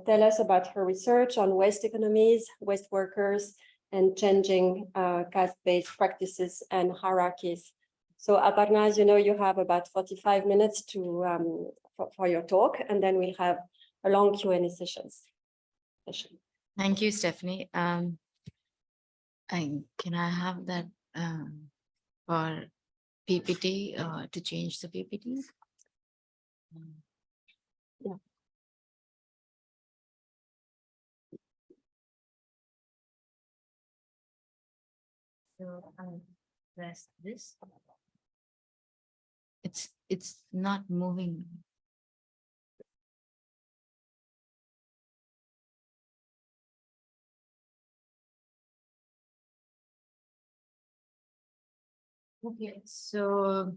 tell us about her research on waste economies, waste workers, and changing caste-based practices and hierarchies. So Aparna, as you know, you have about 45 minutes to for your talk, and then we'll have a long Q&A session. Thank you, Stephanie. Can I have that for PPT to change the PPT? Yeah. So press this. It's not moving. Okay, so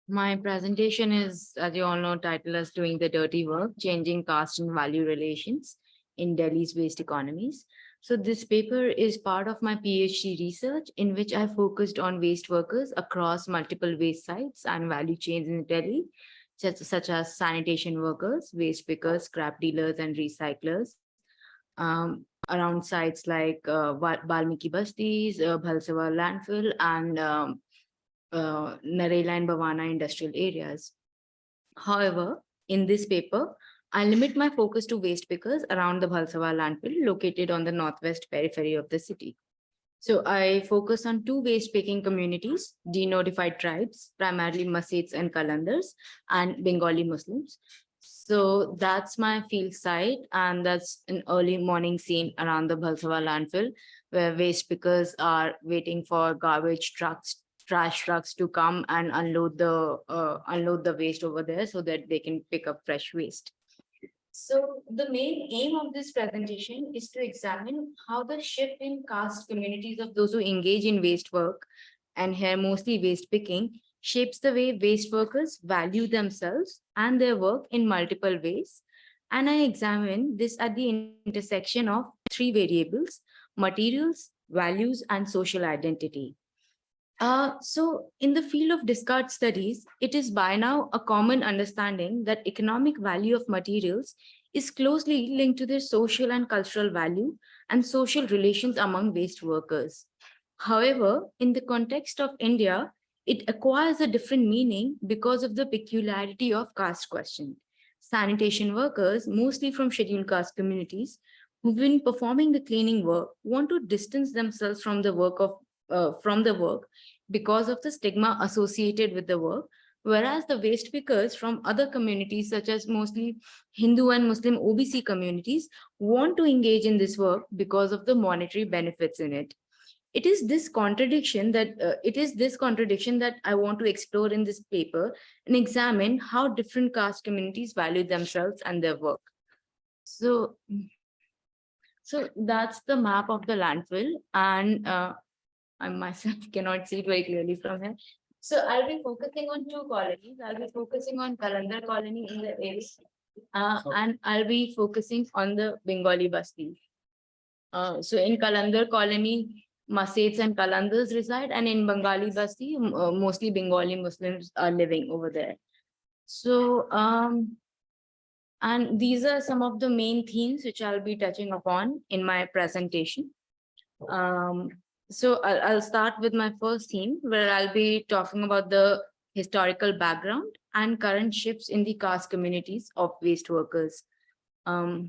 my presentation is, as you all know, titled as Doing the Dirty Work, Changing Caste and Value Relations in Delhi's Waste Economies. So this paper is part of my PhD research in which I focused on waste workers across multiple waste sites and value chains in Delhi, such as sanitation workers, waste pickers, scrap dealers, and recyclers. Around sites like Balmiki Bastis, Bhalsawa landfill, and Narela and Bhavana industrial areas. However, in this paper, I limit my focus to waste pickers around the Bhalsawa landfill located on the northwest periphery of the city. So I focus on two waste picking communities, denotified tribes, primarily Masets and Kalandars, and Bengali Muslims. So that's my field site, and that's an early morning scene around the Bhalsawa landfill, where waste pickers are waiting for garbage trucks, trash trucks to come and unload the waste over there so that they can pick up fresh waste. So the main aim of this presentation is to examine how the shift in caste communities of those who engage in waste work, and here mostly waste picking, shapes the way waste workers value themselves and their work in multiple ways. And I examine this at the intersection of three variables: materials, values, and social identity. So in the field of discard studies, it is by now a common understanding that economic value of materials is closely linked to their social and cultural value and social relations among waste workers. However, in the context of India, it acquires a different meaning because of the peculiarity of caste question. Sanitation workers, mostly from scheduled caste communities, who've been performing the cleaning work, want to distance themselves from the work because of the stigma associated with the work, whereas the waste pickers from other communities, such as mostly Hindu and Muslim OBC communities, want to engage in this work because of the monetary benefits in it. It is this contradiction that I want to explore in this paper and examine how different caste communities value themselves and their work. So that's the map of the landfill, and I myself cannot see it very clearly from here. So I'll be focusing on two colonies. I'll be focusing on Kalandar colony in the area, and I'll be focusing on the Bengali Basti. So in Kalandar colony, Masets and Kalandars reside, and in Bengali Basti, mostly Bengali Muslims are living over there. So, and these are some of the main themes which I'll be touching upon in my presentation. So I'll start with my first theme, where I'll be talking about the historical background and current shifts in the caste communities of waste workers. With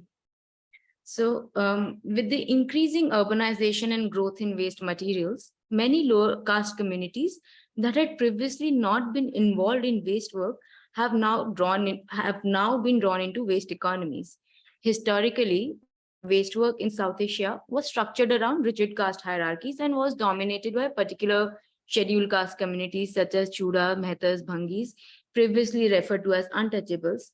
the increasing urbanization and growth in waste materials, many lower caste communities that had previously not been involved in waste work have now been drawn into waste economies. Historically, waste work in South Asia was structured around rigid caste hierarchies and was dominated by particular scheduled caste communities such as Chura, Mehtas, Bhangis, previously referred to as untouchables.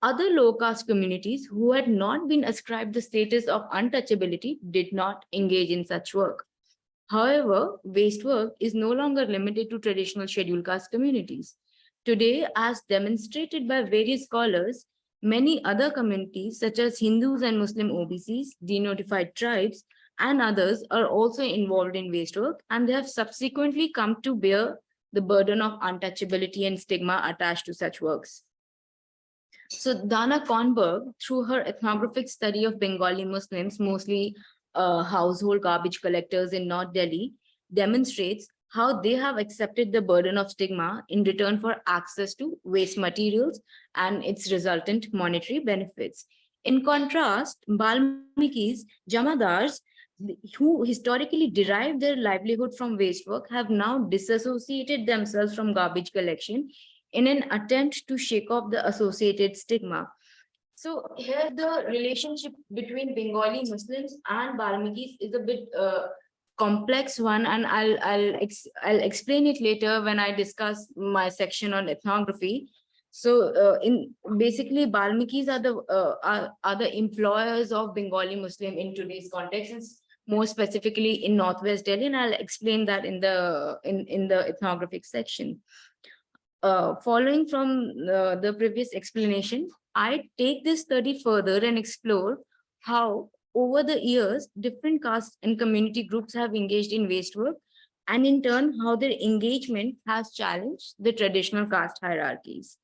Other low caste communities who had not been ascribed the status of untouchability did not engage in such work. However, waste work is no longer limited to traditional scheduled caste communities. Today, as demonstrated by various scholars, many other communities, such as Hindus and Muslim OBCs, denotified tribes, and others, are also involved in waste work, and they have subsequently come to bear the burden of untouchability and stigma attached to such works. So Dana Kornberg, through her ethnographic study of Bengali Muslims, mostly household garbage collectors in North Delhi, demonstrates how they have accepted the burden of stigma in return for access to waste materials and its resultant monetary benefits. In contrast, Balmiki's Jamadars, who historically derived their livelihood from waste work, have now disassociated themselves from garbage collection in an attempt to shake off the associated stigma. So here the relationship between Bengali Muslims and Balmikis is a bit complex one, and I'll explain it later when I discuss my section on ethnography. So in basically Balmikis are the employers of Bengali Muslim in today's context, and more specifically in Northwest Delhi, and I'll explain that in the ethnographic section. Following from the previous explanation, I take this study further and explore how, over the years, different caste and community groups have engaged in waste work, and in turn, how their engagement has challenged the traditional caste hierarchies.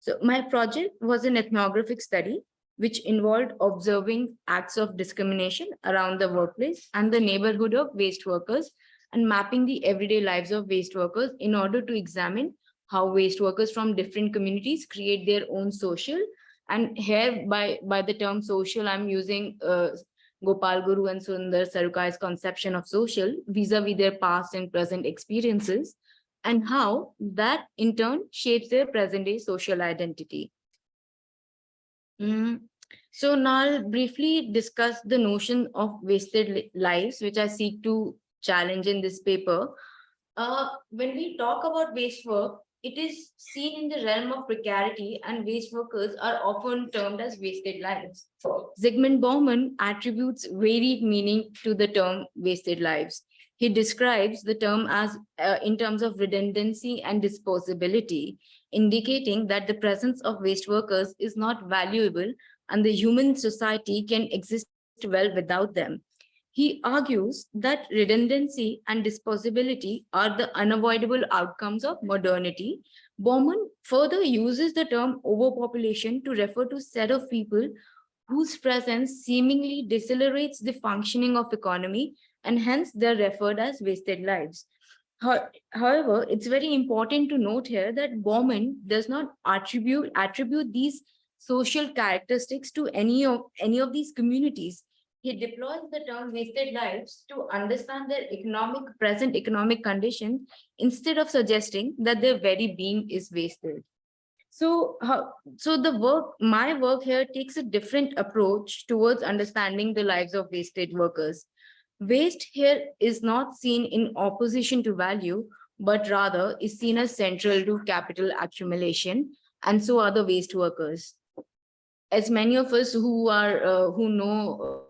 So, my project was an ethnographic study which involved observing acts of discrimination around the workplace and the neighborhood of waste workers, and mapping the everyday lives of waste workers in order to examine how waste workers from different communities create their own social. And here by the term social, I'm using Gopal Guru and Sundar Sarukai's conception of social vis-a-vis their past and present experiences, and how that in turn shapes their present day social identity. So now I'll briefly discuss the notion of wasted lives, which I seek to challenge in this paper. When we talk about waste work, it is seen in the realm of precarity, and waste workers are often termed as wasted lives. Zygmunt Bauman attributes varied meaning to the term wasted lives. He describes the term as in terms of redundancy and disposability, indicating that the presence of waste workers is not valuable and the human society can exist well without them. He argues that redundancy and disposability are the unavoidable outcomes of modernity. Bauman further uses the term overpopulation to refer to a set of people whose presence seemingly decelerates the functioning of economy, and hence they're referred as wasted lives. However, it's very important to note here that Bauman does not attribute these social characteristics to any of these communities. He deploys the term wasted lives to understand their present economic condition, instead of suggesting that their very being is wasted. So, my work here takes a different approach towards understanding the lives of wasted workers. Waste here is not seen in opposition to value, but rather is seen as central to capital accumulation, and so are the waste workers. As many of us who know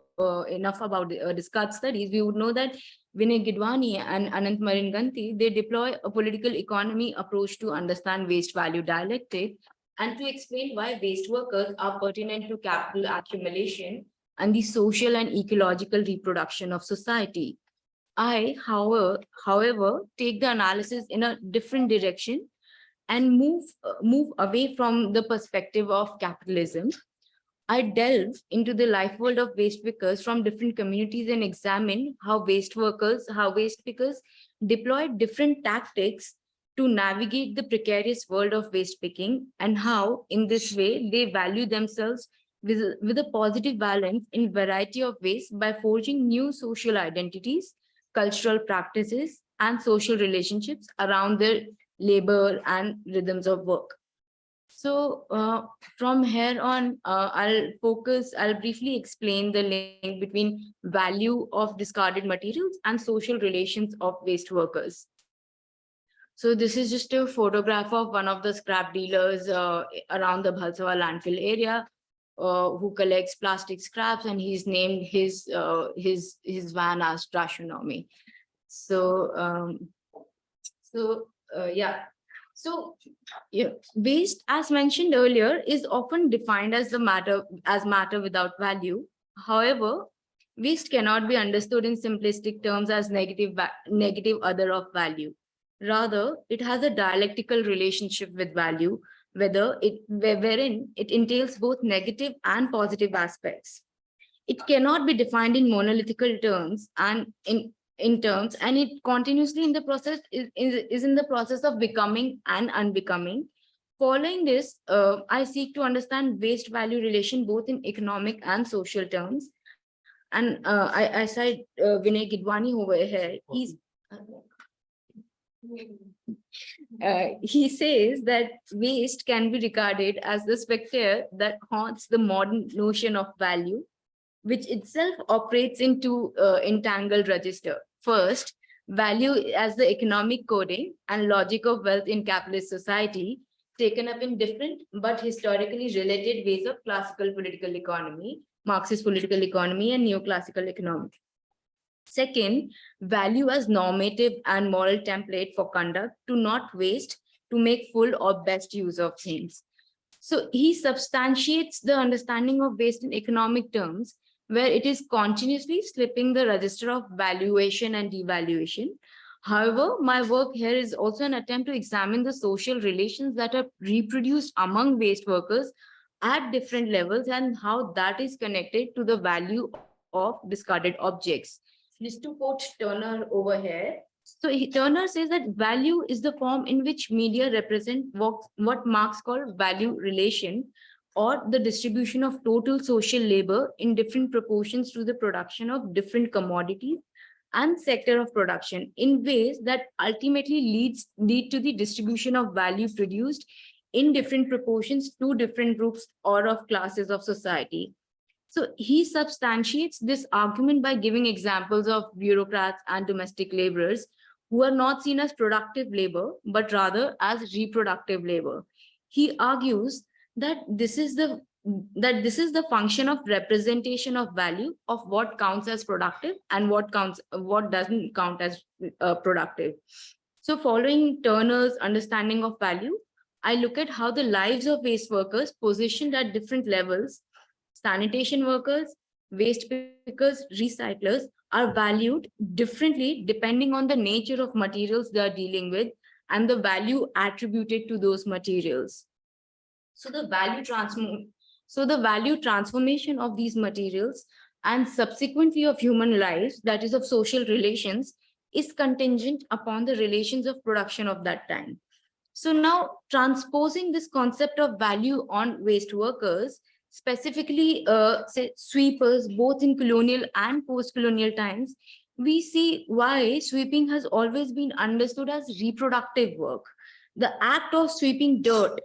enough about discard studies, we would know that Vinay Gidwani and Anant Maringanti, they deploy a political economy approach to understand waste value dialectic and to explain why waste workers are pertinent to capital accumulation and the social and ecological reproduction of society. I, however, take the analysis in a different direction and move away from the perspective of capitalism. I delve into the life world of waste pickers from different communities and examine how waste pickers deploy different tactics to navigate the precarious world of waste picking, and how in this way they value themselves with a positive balance in variety of ways by forging new social identities, cultural practices, and social relationships around their labor and rhythms of work. So from here on, I'll briefly explain the link between value of discarded materials and social relations of waste workers. So this is just a photograph of one of the scrap dealers around the Bhalsawa landfill area, who collects plastic scraps, and he's named his van as Trashonomy. So yeah. So, waste, as mentioned earlier, is often defined as matter without value. However, waste cannot be understood in simplistic terms as negative other of value. Rather, it has a dialectical relationship with value, wherein it entails both negative and positive aspects. It cannot be defined in monolithical terms and in terms, and it continuously in the process is in the process of becoming and unbecoming. Following this, I seek to understand waste value relation both in economic and social terms. And I cite Vinay Gidwani over here. He says that waste can be regarded as the spectre that haunts the modern notion of value, which itself operates into entangled register. First, value as the economic coding and logic of wealth in capitalist society, taken up in different but historically related ways of classical political economy, Marxist political economy, and neoclassical economics. Second, value as normative and moral template for conduct to not waste, to make full or best use of things. So he substantiates the understanding of waste in economic terms, where it is continuously slipping the register of valuation and devaluation. However, my work here is also an attempt to examine the social relations that are reproduced among waste workers at different levels and how that is connected to the value of discarded objects. Just to quote Turner over here. So Turner says that value is the form in which media represent what Marx called value relation, or the distribution of total social labor in different proportions to the production of different commodities and sector of production in ways that ultimately lead to the distribution of value produced in different proportions to different groups or of classes of society. So he substantiates this argument by giving examples of bureaucrats and domestic laborers who are not seen as productive labor, but rather as reproductive labor. He argues that this is the function of representation of value of what counts as productive and what doesn't count as productive. So following Turner's understanding of value, I look at how the lives of waste workers positioned at different levels, sanitation workers, waste pickers, recyclers, are valued differently depending on the nature of materials they are dealing with and the value attributed to those materials. So the value transformation of these materials and subsequently of human lives, that is of social relations, is contingent upon the relations of production of that time. So now transposing this concept of value on waste workers, specifically say sweepers, both in colonial and post-colonial times, we see why sweeping has always been understood as reproductive work. The act of sweeping dirt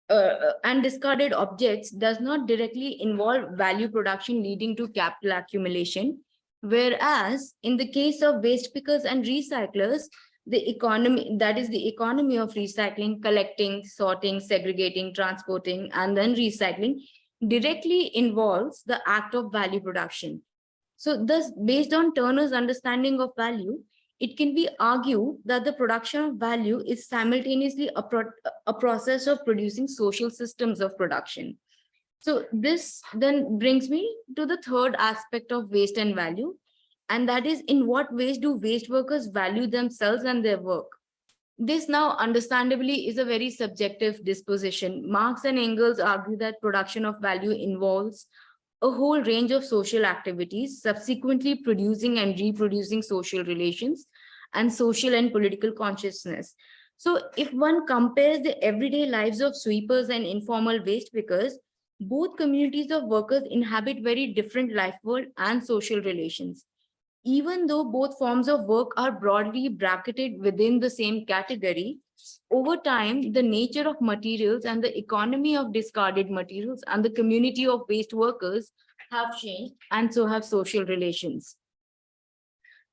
and discarded objects does not directly involve value production leading to capital accumulation. Whereas in the case of waste pickers and recyclers, the economy, that is the economy of recycling, collecting, sorting, segregating, transporting, and then recycling, directly involves the act of value production. So thus, based on Turner's understanding of value, it can be argued that the production of value is simultaneously a process of producing social systems of production. So this then brings me to the third aspect of waste and value, and that is, in what ways do waste workers value themselves and their work? This now understandably is a very subjective disposition. Marx and Engels argue that production of value involves a whole range of social activities, subsequently producing and reproducing social relations and social and political consciousness. So if one compares the everyday lives of sweepers and informal waste pickers, both communities of workers inhabit very different life world and social relations. Even though both forms of work are broadly bracketed within the same category, over time, the nature of materials and the economy of discarded materials and the community of waste workers have changed, and so have social relations.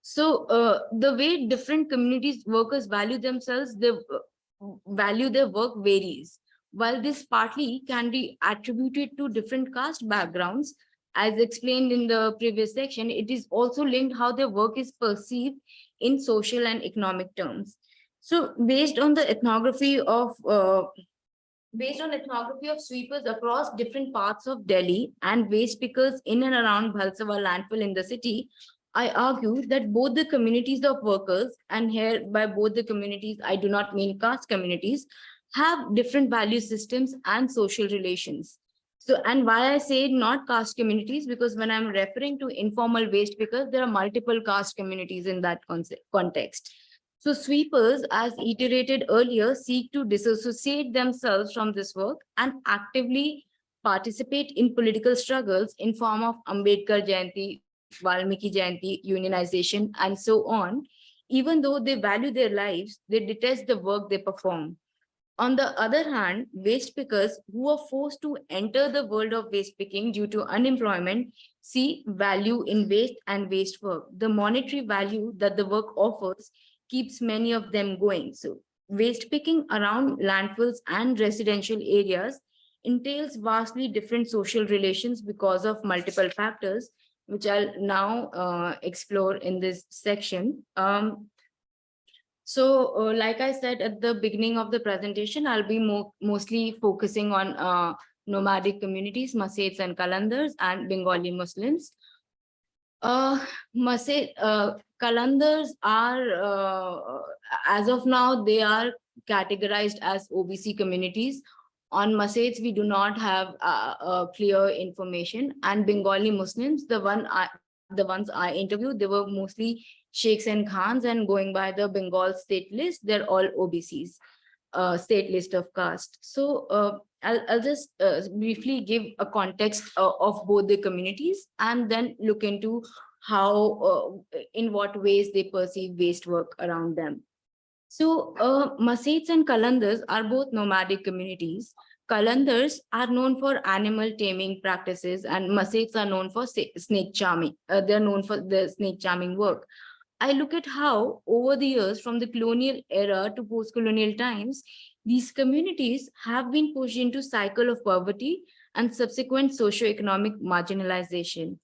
So the way different communities workers value themselves, they value their work varies. While this partly can be attributed to different caste backgrounds, as explained in the previous section, it is also linked how their work is perceived in social and economic terms. So based on ethnography of sweepers across different parts of Delhi and waste pickers in and around Bhalsawa landfill in the city, I argue that both the communities of workers, and here by both the communities, I do not mean caste communities, have different value systems and social relations. So, and why I say not caste communities, because when I'm referring to informal waste pickers, there are multiple caste communities in that context. So sweepers, as iterated earlier, seek to disassociate themselves from this work and actively participate in political struggles in form of Ambedkar Jayanti, Valmiki Jayanti, unionization, and so on. Even though they value their lives, they detest the work they perform. On the other hand, waste pickers who are forced to enter the world of waste picking due to unemployment see value in waste and waste work. The monetary value that the work offers keeps many of them going. So, waste picking around landfills and residential areas entails vastly different social relations because of multiple factors, which I'll now explore in this section. Like I said at the beginning of the presentation, I'll be mostly focusing on nomadic communities, Masaids and Kalandars, and Bengali Muslims. Kalandars are, as of now, they are categorized as OBC communities. On Masaids, we do not have clear information. And Bengali Muslims, the ones I interviewed, they were mostly sheikhs and khans, and going by the Bengal state list, they're all OBCs, state list of caste. So I'll just briefly give a context of both the communities and then look into how, in what ways they perceive waste work around them. So Masaids and Kalandars are both nomadic communities. Kalandars are known for animal taming practices, and Masaids are known for snake charming. They're known for the snake charming work. I look at how, over the years, from the colonial era to post-colonial times, these communities have been pushed into cycle of poverty and subsequent socio-economic marginalization.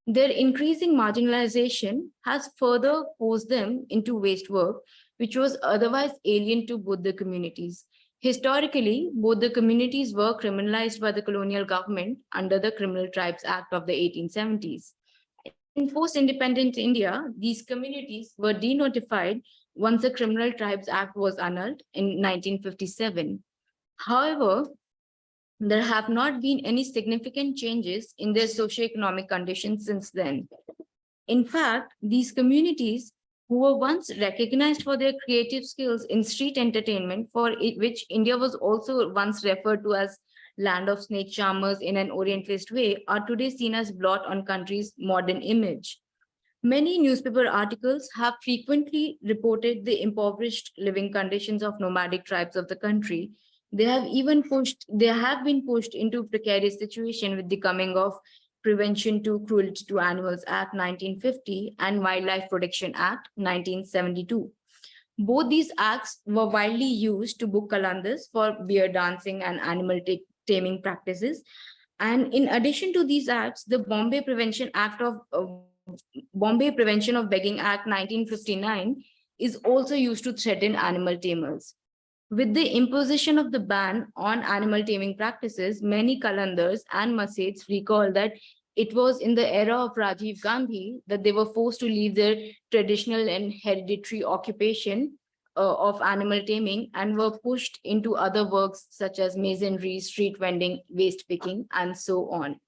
Their increasing marginalization has further forced them into waste work, which was otherwise alien to both the communities. Historically, both the communities were criminalized by the colonial government under the Criminal Tribes Act of the 1870s. In post-independent India, these communities were denotified once the Criminal Tribes Act was annulled in 1957. However, there have not been any significant changes in their socioeconomic conditions since then. In fact, these communities, who were once recognized for their creative skills in street entertainment, which India was also once referred to as land of snake charmers in an Orientalist way, are today seen as blot on country's modern image. Many newspaper articles have frequently reported the impoverished living conditions of nomadic tribes of the country. They have been pushed into precarious situation with the coming of Prevention to Cruelty to Animals Act 1950 and Wildlife Protection Act 1972. Both these acts were widely used to book Kalandars for bear dancing and animal taming practices. And in addition to these acts, the Bombay Prevention of Begging Act 1959 is also used to threaten animal tamers. With the imposition of the ban on animal taming practices, many Kalandars and Masaids recall that it was in the era of Rajiv Gandhi that they were forced to leave their traditional and hereditary occupation of animal taming and were pushed into other works such as masonry, street vending, waste picking, and so on.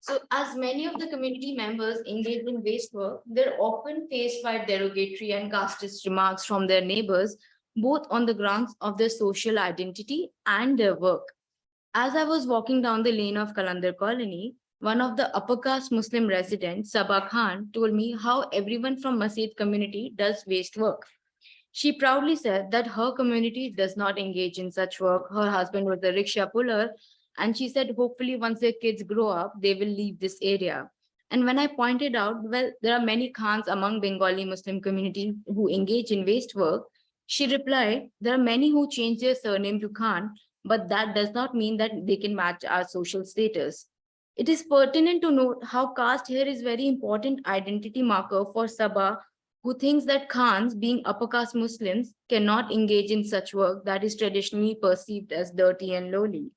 So, as many of the community members engaged in waste work, they're often faced by derogatory and casteist remarks from their neighbors, both on the grounds of their social identity and their work. As I was walking down the lane of Kalandar Colony, one of the upper caste Muslim residents, Sabah Khan, told me how everyone from Masid community does waste work. She proudly said that her community does not engage in such work. Her husband was a rickshaw puller, and she said hopefully once their kids grow up, they will leave this area. And when I pointed out, well, there are many Khans among Bengali Muslim community who engage in waste work, she replied, there are many who change their surname to Khan, but that does not mean that they can match our social status. It is pertinent to note how caste here is very important identity marker for Sabah, who thinks that Khans, being upper caste Muslims, cannot engage in such work that is traditionally perceived as dirty and lowly.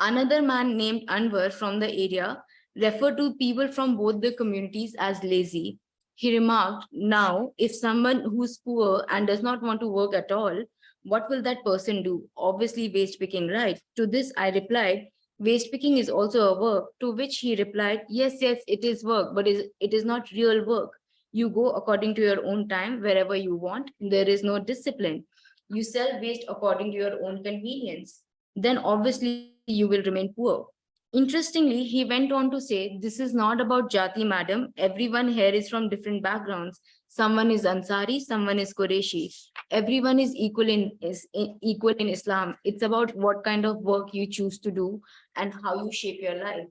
Another man named Anwar from the area referred to people from both the communities as lazy. He remarked, now, if someone who's poor and does not want to work at all, what will that person do? Obviously, waste picking, right? To this, I replied, waste picking is also a work. To which he replied, yes, yes, it is work, but it is not real work. You go according to your own time, wherever you want. There is no discipline. You sell waste according to your own convenience. Then obviously you will remain poor. Interestingly, he went on to say, this is not about Jati, madam. Everyone here is from different backgrounds. Someone is Ansari, someone is Qureshi. Everyone is equal in Islam. It's about what kind of work you choose to do and how you shape your life.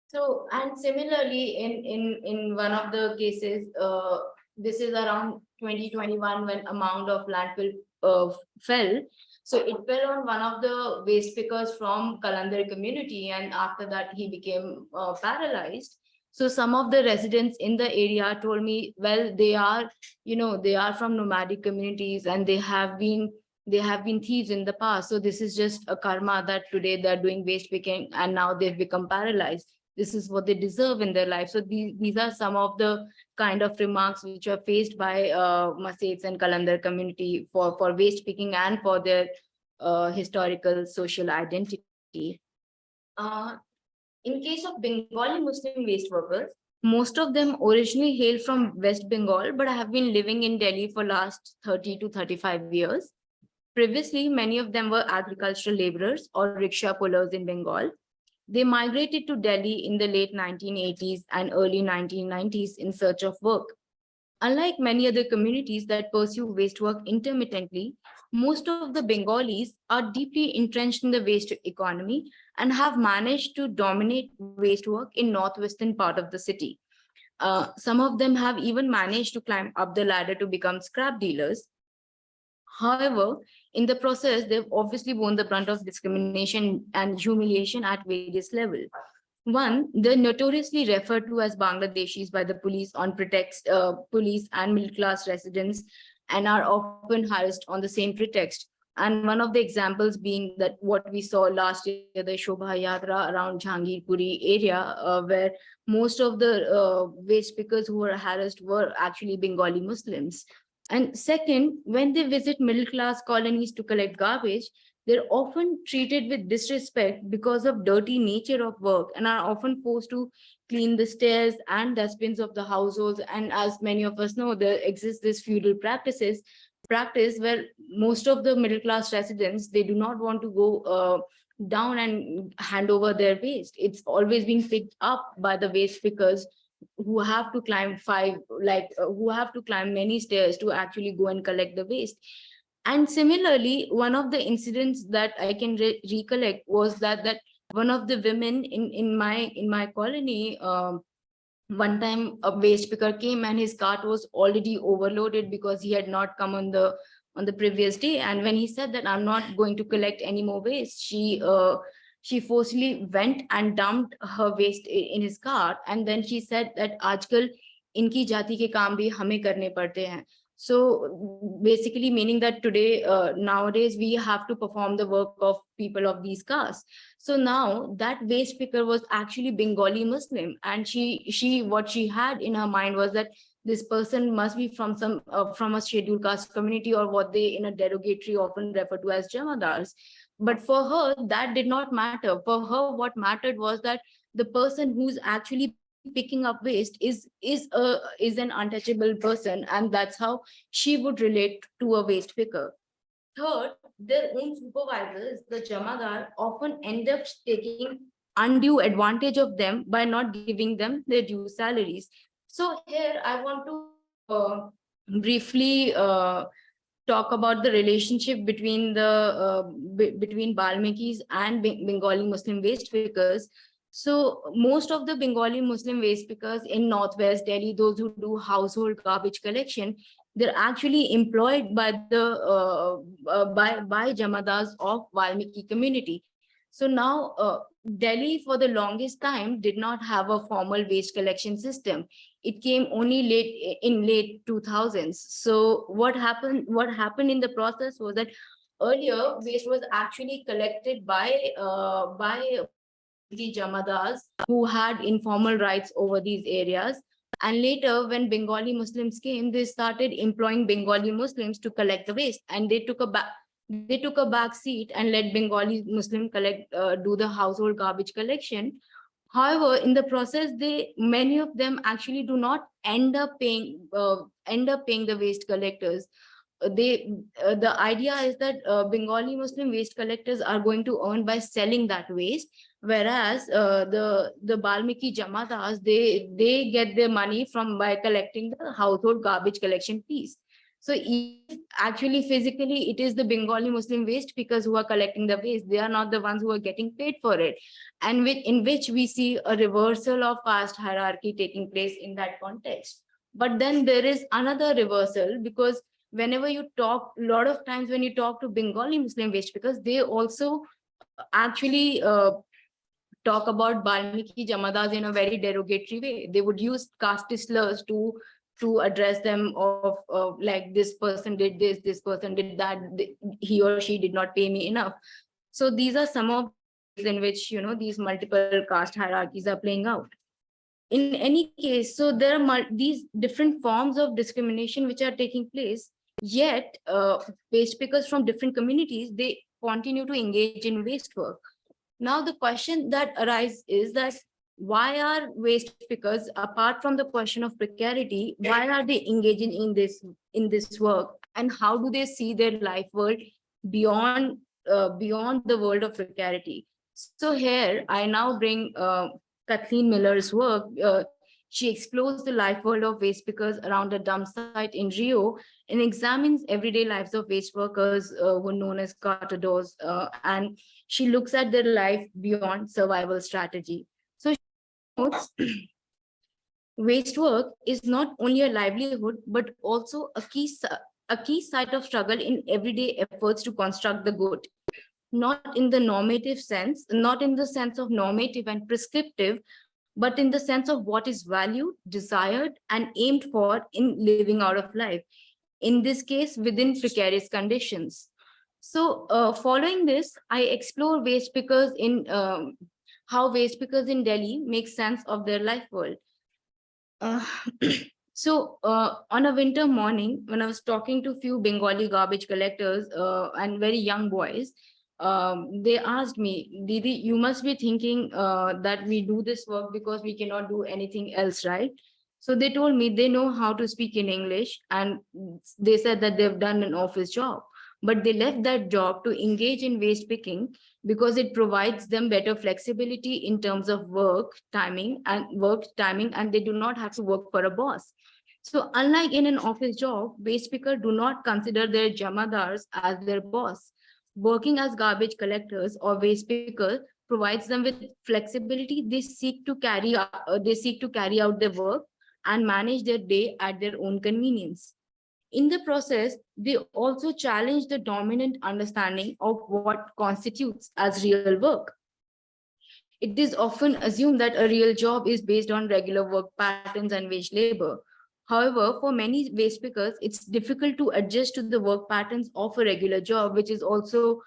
So, and similarly, in one of the cases, this is around 2021 when amount of landfill fell. So it fell on one of the waste pickers from Kalandar community, and after that he became paralyzed. So some of the residents in the area told me, well, they are, they are from nomadic communities and they have been thieves in the past. So this is just a karma that today they're doing waste picking and now they've become paralyzed. This is what they deserve in their life. So these are some of the kind of remarks which are faced by Masets and Kalandar community for waste picking and for their historical social identity. Uh, in case of Bengali Muslim waste workers, most of them originally hail from West Bengal, but have been living in Delhi for last 30 to 35 years. Previously, many of them were agricultural laborers or rickshaw pullers in Bengal. They migrated to Delhi in the late 1980s and early 1990s in search of work. Unlike many other communities that pursue waste work intermittently, most of the Bengalis are deeply entrenched in the waste economy and have managed to dominate waste work in northwestern part of the city. Some of them have even managed to climb up the ladder to become scrap dealers. However, in the process, they've obviously borne the brunt of discrimination and humiliation at various levels. One, they're notoriously referred to as Bangladeshis by the police on pretext, police and middle class residents, and are often harassed on the same pretext. And one of the examples being that what we saw last year, the Shobha Yatra around Jahangirpuri area, where most of the waste pickers who were harassed were actually Bengali Muslims. And second, when they visit middle class colonies to collect garbage, they're often treated with disrespect because of dirty nature of work and are often forced to clean the stairs and dustbins of the households. And as many of us know, there exists this feudal practice where most of the middle class residents, they do not want to go down and hand over their waste. It's always being picked up by the waste pickers who have to climb who have to climb many stairs to actually go and collect the waste. And similarly, one of the incidents that I can recollect was that one of the women in my colony, one time a waste picker came and his cart was already overloaded because he had not come on the previous day. And when he said that I'm not going to collect any more waste, she forcefully went and dumped her waste in his cart. And then she said that आजकल इनकी जाति के काम भी हमें करने पड़ते हैं. So basically meaning that today, nowadays, we have to perform the work of people of these castes. So now that waste picker was actually Bengali Muslim, and what she had in her mind was that this person must be from a scheduled caste community, or what they in a derogatory often refer to as jamadars. But for her, that did not matter. For her, what mattered was that the person who's actually picking up waste is an untouchable person, and that's how she would relate to a waste picker. Third, their own supervisors, the Jamadar, often end up taking undue advantage of them by not giving them their due salaries. So here I want to briefly talk about the relationship between between Balmikis and Bengali Muslim waste pickers. So most of the Bengali Muslim waste pickers in Northwest Delhi, those who do household garbage collection, they're actually employed by the by Jamadars of Valmiki community. So now Delhi for the longest time did not have a formal waste collection system. It came only late 2000s. So what happened in the process was that earlier waste was actually collected by the Jamadars who had informal rights over these areas. And later, when Bengali Muslims came, they started employing Bengali Muslims to collect the waste, and they took a back seat and let Bengali Muslim do the household garbage collection. However, in the process, many of them actually do not end up paying the waste collectors. The idea is that Bengali Muslim waste collectors are going to earn by selling that waste, whereas the Balmiki Jamadas, they get their money from by collecting the household garbage collection fees. So actually physically it is the Bengali Muslim waste pickers who are collecting the waste, they are not the ones who are getting paid for it, and in which we see a reversal of caste hierarchy taking place in that context. But then there is another reversal, because whenever you talk, a lot of times when you talk to Bengali Muslim waste pickers, they also actually talk about Balmiki Jamadas in a very derogatory way. They would use caste slurs to address them of like, this person did this person did that, he or she did not pay me enough. So these are some of the ways in which, these multiple caste hierarchies are playing out. In any case, so there are these different forms of discrimination which are taking place, yet waste pickers from different communities, they continue to engage in waste work. Now, the question that arises is that why are waste pickers, apart from the question of precarity, why are they engaging in this work, and how do they see their life world beyond the world of precarity? So here, I now bring Kathleen Miller's work. She explores the life world of waste pickers around a dump site in Rio and examines everyday lives of waste workers who are known as catadores, and she looks at their life beyond survival strategy. So she notes waste work is not only a livelihood, but also a key site of struggle in everyday efforts to construct the good. Not in the normative sense, not in the sense of normative and prescriptive, but in the sense of what is valued, desired, and aimed for in living out of life. In this case, within precarious conditions. So, following this, I explore waste pickers in how waste pickers in Delhi make sense of their life world. Uh, on a winter morning, when I was talking to a few Bengali garbage collectors and very young boys, they asked me, Didi, you must be thinking that we do this work because we cannot do anything else, right? So they told me they know how to speak in English, and they said that they've done an office job, but they left that job to engage in waste picking because it provides them better flexibility in terms of work timing, and they do not have to work for a boss. So unlike in an office job, waste picker do not consider their jamadars as their boss. Working as garbage collectors or waste pickers provides them with flexibility. They seek to carry out their work and manage their day at their own convenience. In the process, they also challenge the dominant understanding of what constitutes as real work. It is often assumed that a real job is based on regular work patterns and wage labor. However, for many waste pickers, it's difficult to adjust to the work patterns of a regular job, which is also,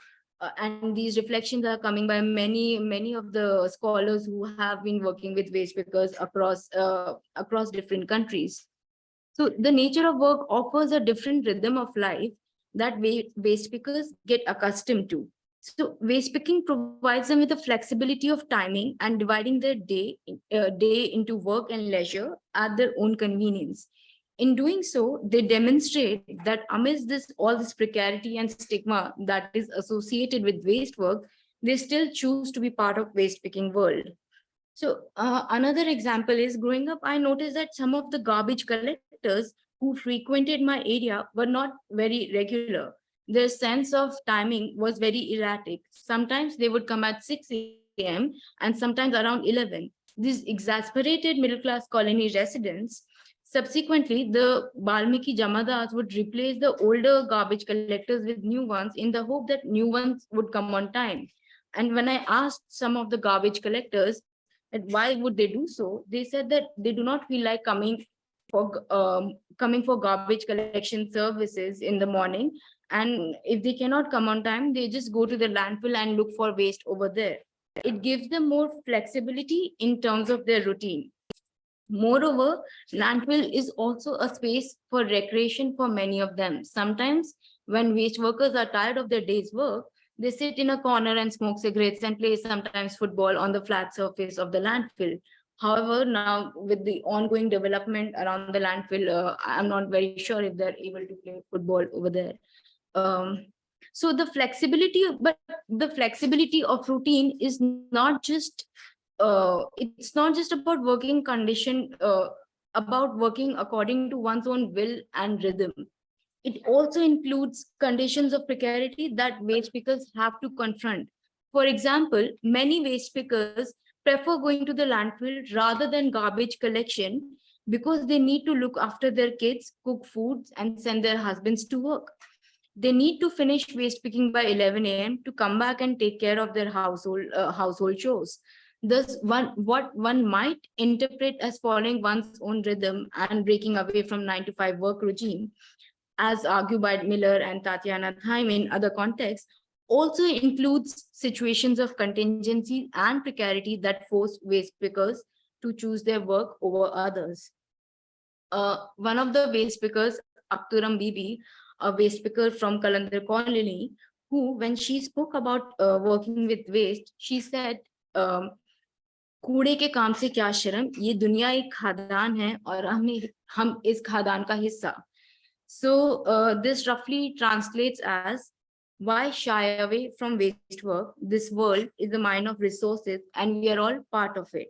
and these reflections are coming by many of the scholars who have been working with waste pickers across different countries. So the nature of work offers a different rhythm of life that waste pickers get accustomed to. So waste picking provides them with the flexibility of timing and dividing their day into work and leisure at their own convenience. In doing so, they demonstrate that amidst all this precarity and stigma that is associated with waste work, they still choose to be part of waste picking world. So another example is, growing up, I noticed that some of the garbage collectors who frequented my area were not very regular. Their sense of timing was very erratic. Sometimes they would come at 6 a.m. and sometimes around 11. These exasperated middle class colony residents. Subsequently, the Balmiki Jamadas would replace the older garbage collectors with new ones in the hope that new ones would come on time. And when I asked some of the garbage collectors that why would they do so, they said that they do not feel like coming for garbage collection services in the morning, and if they cannot come on time, they just go to the landfill and look for waste over there. It gives them more flexibility in terms of their routine. Moreover, landfill is also a space for recreation for many of them. Sometimes, when waste workers are tired of their day's work, they sit in a corner and smoke cigarettes and play sometimes football on the flat surface of the landfill. However, now with the ongoing development around the landfill, I'm not very sure if they're able to play football over there. Um, so the flexibility of routine is not just it's not just about working condition about working according to one's own will and rhythm. It also includes conditions of precarity that waste pickers have to confront. For example, many waste pickers prefer going to the landfill rather than garbage collection because they need to look after their kids, cook foods, and send their husbands to work. They need to finish waste picking by 11 a.m. to come back and take care of their household chores. Thus, what one might interpret as following one's own rhythm and breaking away from 9 to 5 work regime, as argued by Miller and Tatiana Thyme in other contexts, also includes situations of contingency and precarity that force waste pickers to choose their work over others. One of the waste pickers, Akturam Bibi, a waste picker from Kalandar colony, who, when she spoke about working with waste, she said, कूड़े के काम से क्या शर्म, ये दुनिया एक खादान है और हम इस खादान का हिस्सा. So this roughly translates as, why shy away from waste work? This world is a mine of resources and we are all part of it.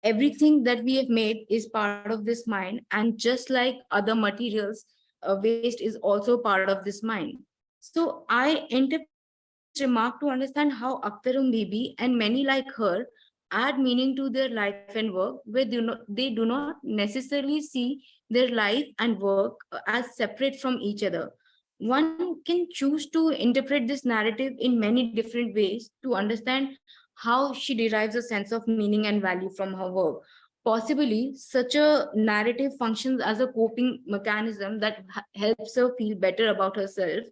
Everything that we have made is part of this mine, and just like other materials, waste is also part of this mine. So I interpret this remark to understand how Akhtarum Bibi and many like her add meaning to their life and work, where they do not necessarily see their life and work as separate from each other. One can choose to interpret this narrative in many different ways to understand how she derives a sense of meaning and value from her work. Possibly, such a narrative functions as a coping mechanism that helps her feel better about herself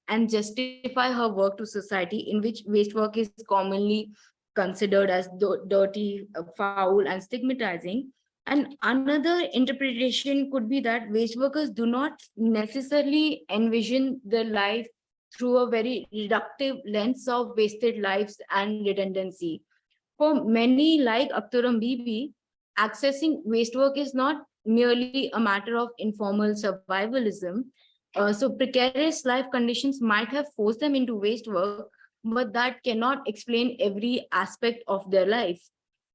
and justify her work to society, in which waste work is commonly considered as dirty, foul, and stigmatizing. And another interpretation could be that waste workers do not necessarily envision their life through a very reductive lens of wasted lives and redundancy. For many, like Akhtaram Bibi, accessing waste work is not merely a matter of informal survivalism. So precarious life conditions might have forced them into waste work, but that cannot explain every aspect of their life.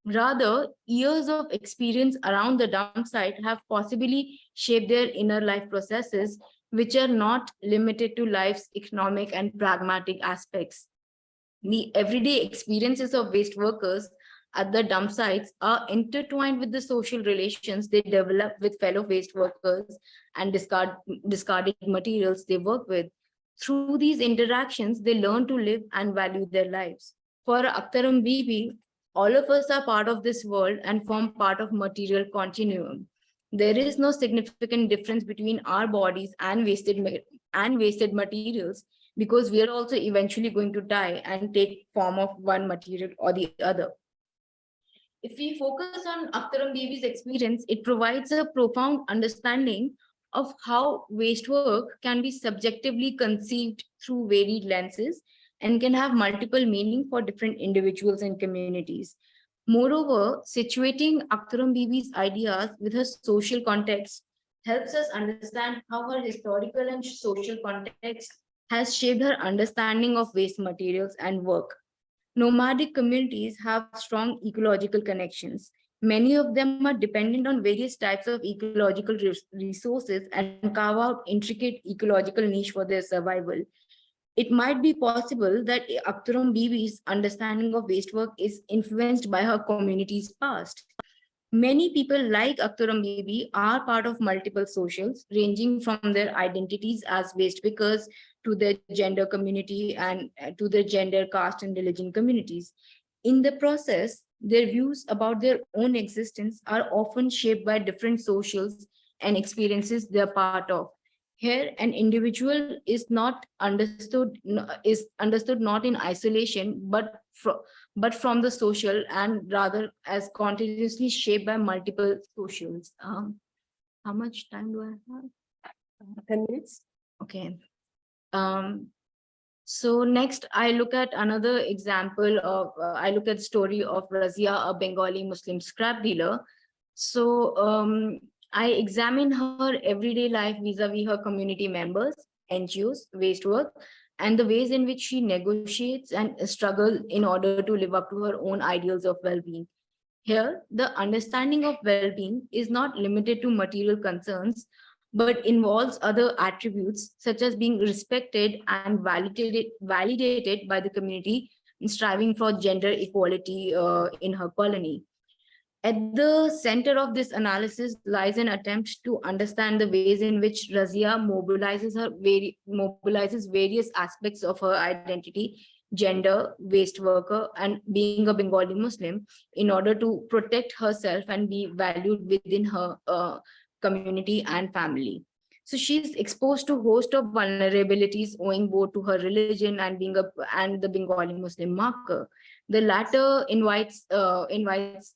Rather, years of experience around the dump site have possibly shaped their inner life processes, which are not limited to life's economic and pragmatic aspects. The everyday experiences of waste workers at the dump sites are intertwined with the social relations they develop with fellow waste workers and discarded materials they work with. Through these interactions, they learn to live and value their lives. For Akhtaram Bibi, all of us are part of this world and form part of material continuum. There is no significant difference between our bodies and wasted materials, because we are also eventually going to die and take form of one material or the other. If we focus on Akhtaram Bibi's experience, it provides a profound understanding of how waste work can be subjectively conceived through varied lenses and can have multiple meaning for different individuals and communities. Moreover, situating Akhtaram Bibi's ideas with her social context helps us understand how her historical and social context has shaped her understanding of waste materials and work. Nomadic communities have strong ecological connections. Many of them are dependent on various types of ecological resources and carve out intricate ecological niche for their survival. It might be possible that Akhtaram Bibi's understanding of waste work is influenced by her community's past. Many people like Akhtaram Bibi are part of multiple socials, ranging from their identities as waste pickers to their gender community and to their gender, caste, and religion communities. In the process, their views about their own existence are often shaped by different socials and experiences they are part of. Here, an individual is understood not in isolation, but from the social, and rather as continuously shaped by multiple socials. How much time do I have? 10 minutes. Okay. Um, so next, I look at another example of, I look at story of Razia, a Bengali Muslim scrap dealer. So I examine her everyday life vis-a-vis her community members, NGOs, waste work, and the ways in which she negotiates and struggles in order to live up to her own ideals of well-being. Here, the understanding of well-being is not limited to material concerns, but involves other attributes such as being respected and validated by the community and striving for gender equality in her colony. At the center of this analysis lies an attempt to understand the ways in which Razia mobilizes various aspects of her identity, gender, waste worker, and being a Bengali Muslim in order to protect herself and be valued within her community and family. So she's exposed to host of vulnerabilities owing both to her religion and and the Bengali Muslim marker. The latter invites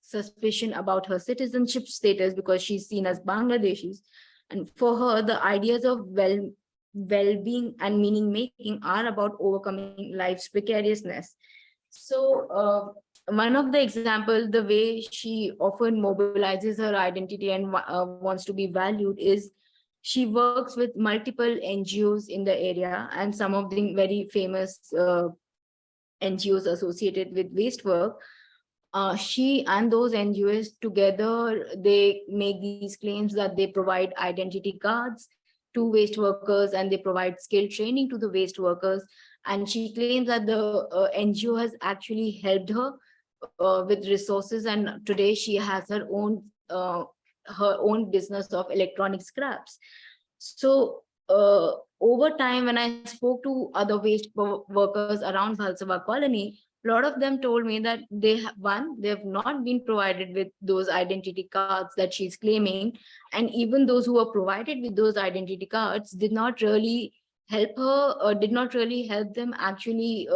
suspicion about her citizenship status because she's seen as Bangladeshis, and for her, the ideas of well-being and meaning making are about overcoming life's precariousness. So, one of the example, the way she often mobilizes her identity and wants to be valued is she works with multiple NGOs in the area, and some of the very famous NGOs associated with waste work. She and those NGOs together, they make these claims that they provide identity cards to waste workers and they provide skill training to the waste workers. And she claims that the NGO has actually helped her with resources, and today she has her own business of electronic scraps. So over time, when I spoke to other workers around Bhalsava colony, a lot of them told me that they have not been provided with those identity cards that she's claiming, and even those who were provided with those identity cards did not really help her, or did not really help them actually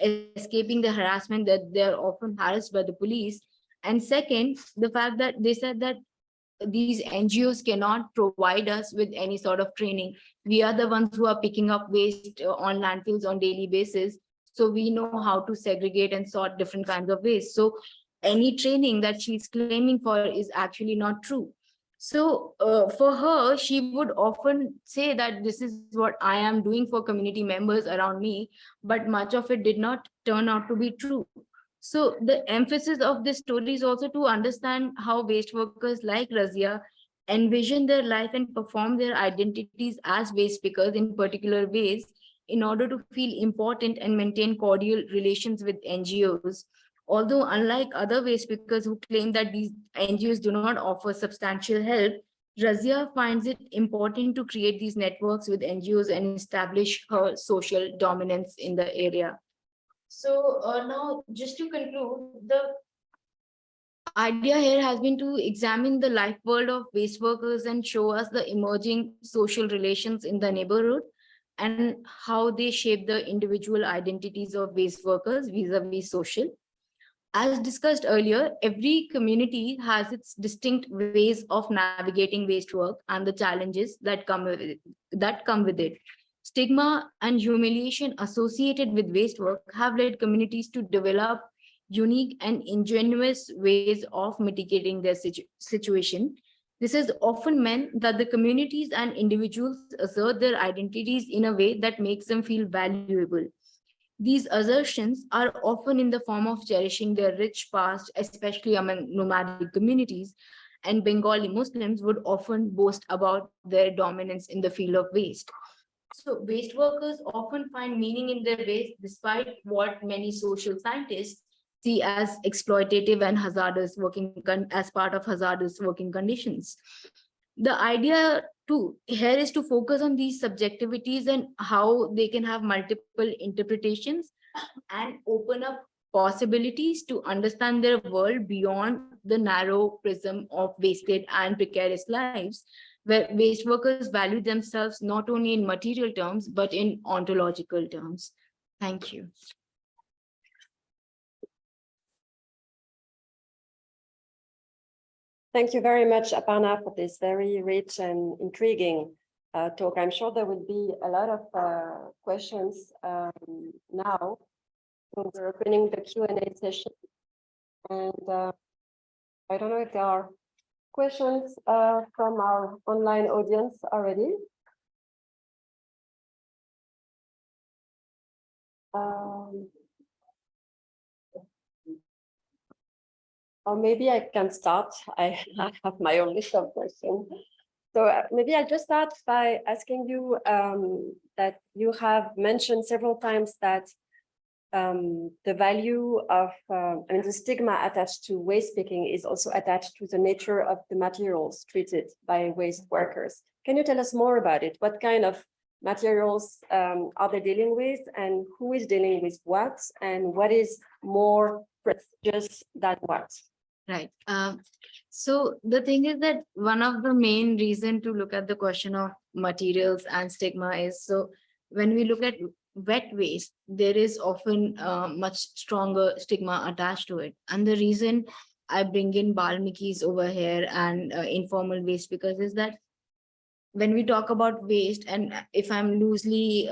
escaping the harassment that they're often harassed by the police. And second, the fact that they said that these NGOs cannot provide us with any sort of training. We are the ones who are picking up waste on landfills on daily basis. So we know how to segregate and sort different kinds of waste. So any training that she's claiming for is actually not true. So for her, she would often say that this is what I am doing for community members around me, but much of it did not turn out to be true. So the emphasis of this story is also to understand how waste workers like Razia envision their life and perform their identities as waste pickers in particular ways in order to feel important and maintain cordial relations with NGOs. Although, unlike other waste pickers who claim that these NGOs do not offer substantial help, Razia finds it important to create these networks with NGOs and establish her social dominance in the area. So now, just to conclude, the idea here has been to examine the life world of waste workers and show us the emerging social relations in the neighborhood and how they shape the individual identities of waste workers vis-a-vis social. As discussed earlier, every community has its distinct ways of navigating waste work and the challenges that come with it. Stigma and humiliation associated with waste work have led communities to develop unique and ingenious ways of mitigating their situation. This has often meant that the communities and individuals assert their identities in a way that makes them feel valuable. These assertions are often in the form of cherishing their rich past, especially among nomadic communities, and Bengali Muslims would often boast about their dominance in the field of waste. So, waste workers often find meaning in their waste despite what many social scientists see as exploitative and hazardous as part of hazardous working conditions. The idea here is to focus on these subjectivities and how they can have multiple interpretations and open up possibilities to understand their world beyond the narrow prism of wasted and precarious lives. where waste workers value themselves not only in material terms, but in ontological terms. Thank you. Thank you very much, Aparna, for this very rich and intriguing talk. I'm sure there will be a lot of questions now. So we're opening the Q&A session. And I don't know if there are questions from our online audience already. Or maybe I can start. I have my own list of questions. So maybe I'll just start by asking you that you have mentioned several times that the value of, the stigma attached to waste picking is also attached to the nature of the materials treated by waste workers. Can you tell us more about it? What kind of materials are they dealing with, and who is dealing with what, and what is more prestigious than what? Right. So the thing is that one of the main reason to look at the question of materials and stigma is, so when we look at wet waste, there is often much stronger stigma attached to it. And the reason I bring in Balmikis over here and informal waste, because is that when we talk about waste, and if I'm loosely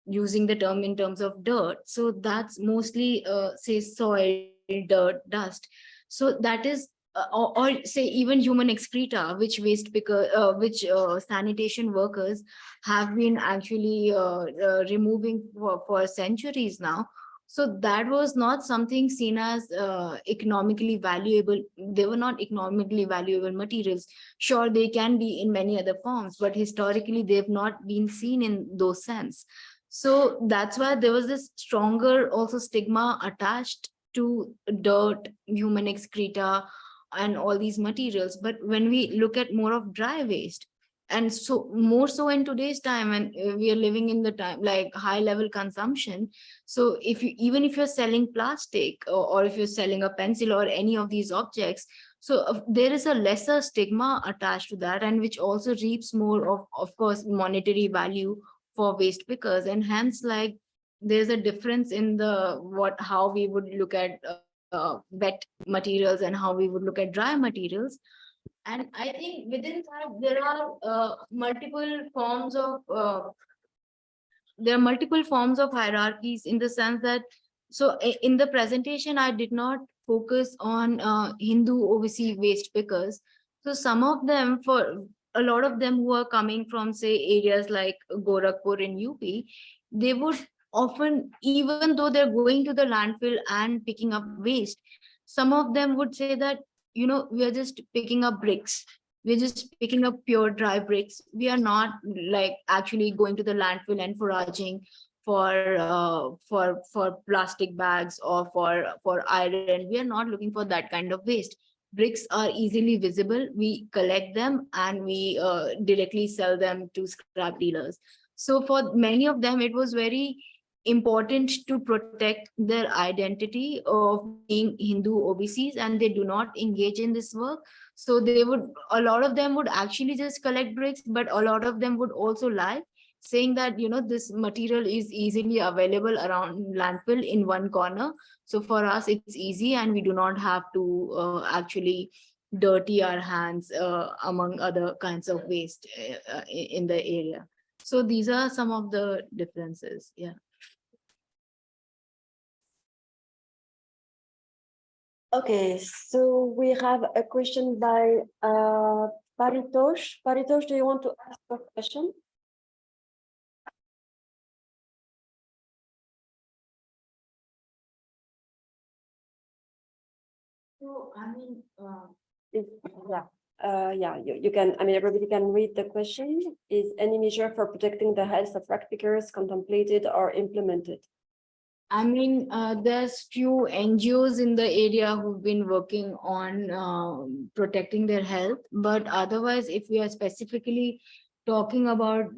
using the term in terms of dirt, so that's mostly say soil, dirt, dust. So that is or say even human excreta, which waste picker, which sanitation workers have been actually removing for centuries now. So that was not something seen as economically valuable. They were not economically valuable materials. Sure, they can be in many other forms, but historically they've not been seen in those sense. So that's why there was this stronger also stigma attached to dirt, human excreta, and all these materials. But when we look at more of dry waste, and so more so in today's time, and we are living in the time like high level consumption. So if you, even if you're selling plastic, or if you're selling a pencil or any of these objects, so there is a lesser stigma attached to that, and which also reaps more of course, monetary value for waste pickers. And hence, like, there's a difference in the how we would look at wet materials and how we would look at dry materials. And I think within that there are multiple forms of hierarchies, in the sense that, so in the presentation I did not focus on Hindu OBC waste pickers. So some of them, for a lot of them who are coming from say areas like Gorakhpur in UP, they would often, even though they're going to the landfill and picking up waste, some of them would say that, we are just picking up bricks, we're just picking up pure dry bricks, we are not like actually going to the landfill and foraging for plastic bags or for iron. We are not looking for that kind of waste. Bricks are easily visible, we collect them and we directly sell them to scrap dealers. So for many of them it was very important to protect their identity of being Hindu OBCs, and they do not engage in this work. So a lot of them would actually just collect bricks, but a lot of them would also lie, saying that, this material is easily available around landfill in one corner. So for us, it's easy and we do not have to actually dirty our hands among other kinds of waste in the area. So these are some of the differences. Yeah. Okay, so we have a question by Paritosh. Paritosh, do you want to ask a question? So, I mean, you can, everybody can read the question. Is any measure for protecting the health of rag pickers contemplated or implemented? I mean, there's few NGOs in the area who've been working on protecting their health, but otherwise, if we are specifically talking about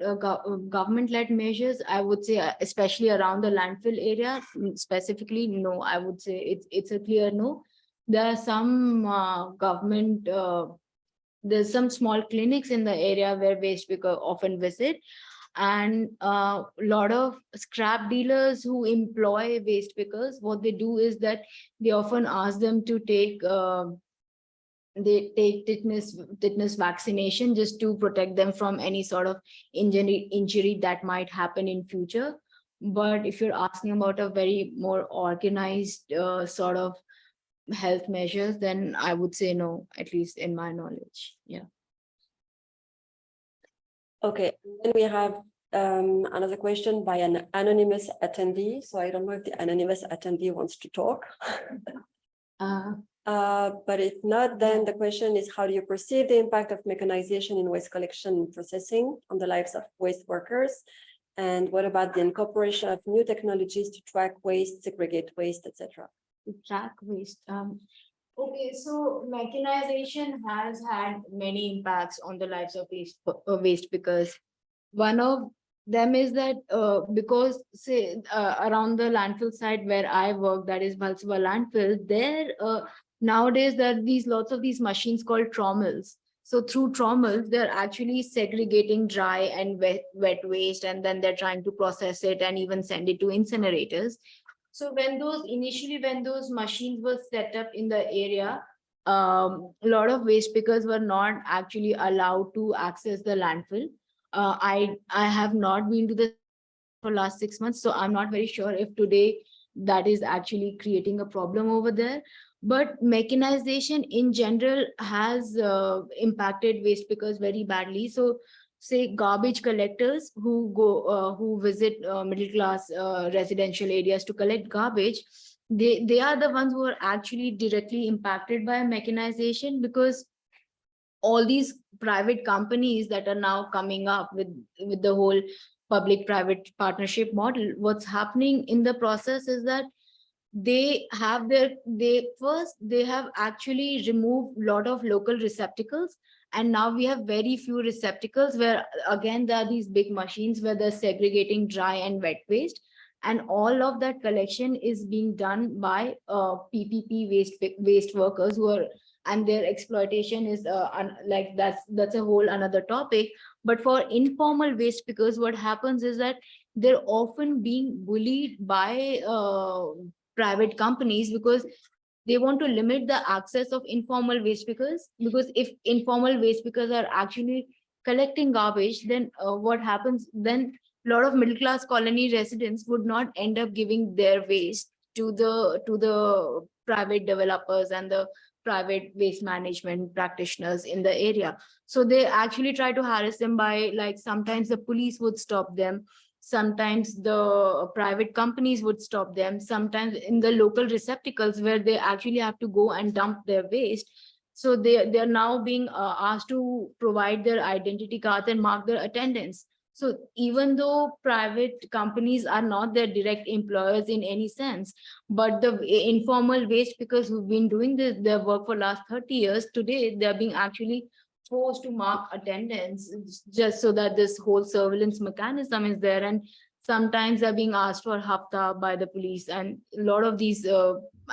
government-led measures, I would say, especially around the landfill area, specifically, no, I would say it's a clear no. There are some government there's some small clinics in the area where waste picker often visit, and a lot of scrap dealers who employ waste pickers, what they do is that they often ask them to take they take tetanus vaccination just to protect them from any sort of injury that might happen in future. But if you're asking about a very more organized sort of health measures, then I would say no, at least in my knowledge. Yeah. Okay, then we have another question by an anonymous attendee. So I don't know if the anonymous attendee wants to talk. But if not, then the question is, how do you perceive the impact of mechanization in waste collection and processing on the lives of waste workers? And what about the incorporation of new technologies to track waste, segregate waste, etc.? Track waste. Okay, so mechanization has had many impacts on the lives of waste because one of them is that because say around the landfill site where I work, that is Bhalswa landfill, there nowadays there are lots of these machines called trommels. So through trommels, they're actually segregating dry and wet waste, and then they're trying to process it and even send it to incinerators. So when those machines were set up in the area, a lot of waste pickers were not actually allowed to access the landfill. I have not been to the for last 6 months, so I'm not very sure if today that is actually creating a problem over there. But mechanization in general has impacted waste pickers very badly. So say garbage collectors who visit middle class residential areas to collect garbage, they are the ones who are actually directly impacted by mechanization, because all these private companies that are now coming up with the whole public private partnership model, what's happening in the process is that they have actually removed a lot of local receptacles, and now we have very few receptacles, where again there are these big machines where they're segregating dry and wet waste, and all of that collection is being done by PPP waste workers who are, and their exploitation is like that's a whole another topic. But for informal waste pickers, what happens is that they're often being bullied by private companies, because they want to limit the access of informal waste pickers, because if informal waste pickers are actually collecting garbage, then what happens then, a lot of middle class colony residents would not end up giving their waste to the private developers and the private waste management practitioners in the area. So they actually try to harass them by, like, sometimes the police would stop them, sometimes the private companies would stop them, sometimes in the local receptacles where they actually have to go and dump their waste. So they're now being asked to provide their identity cards and mark their attendance. So even though private companies are not their direct employers in any sense, but the informal waste pickers who've been doing their work for last 30 years, today they're being actually forced to mark attendance, just so that this whole surveillance mechanism is there. And sometimes they're being asked for hafta by the police, and a lot of these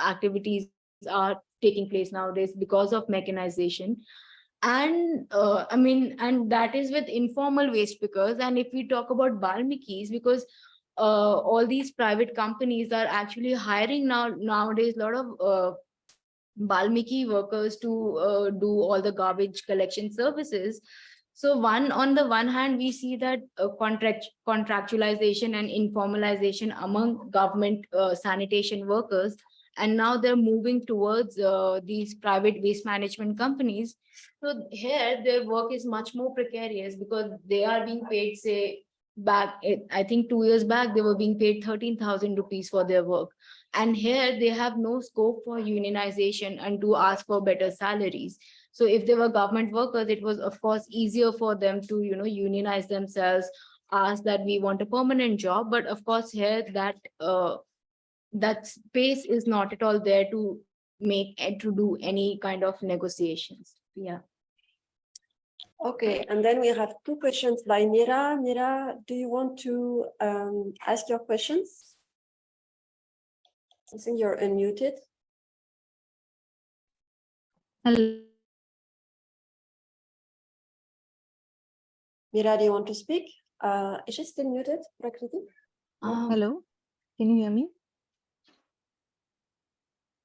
activities are taking place nowadays because of mechanization. And I mean, and that is with informal waste pickers. And if we talk about Balmikis, because all these private companies are actually hiring nowadays a lot of Balmiki workers to do all the garbage collection services. So on the one hand, we see that contractualization and informalization among government sanitation workers, and now they're moving towards these private waste management companies. So here their work is much more precarious, because they are being paid, say, I think 2 years back, they were being paid 13,000 rupees for their work. And here they have no scope for unionization and to ask for better salaries. So if they were government workers, it was of course easier for them to, unionize themselves, ask that we want a permanent job. But of course here that space is not at all there to to do any kind of negotiations. Yeah. Okay, and then we have two questions by Mira. Mira, do you want to ask your questions? I think you're unmuted. Hello. Mira, do you want to speak? Is she still muted, Prakriti? Hello, can you hear me?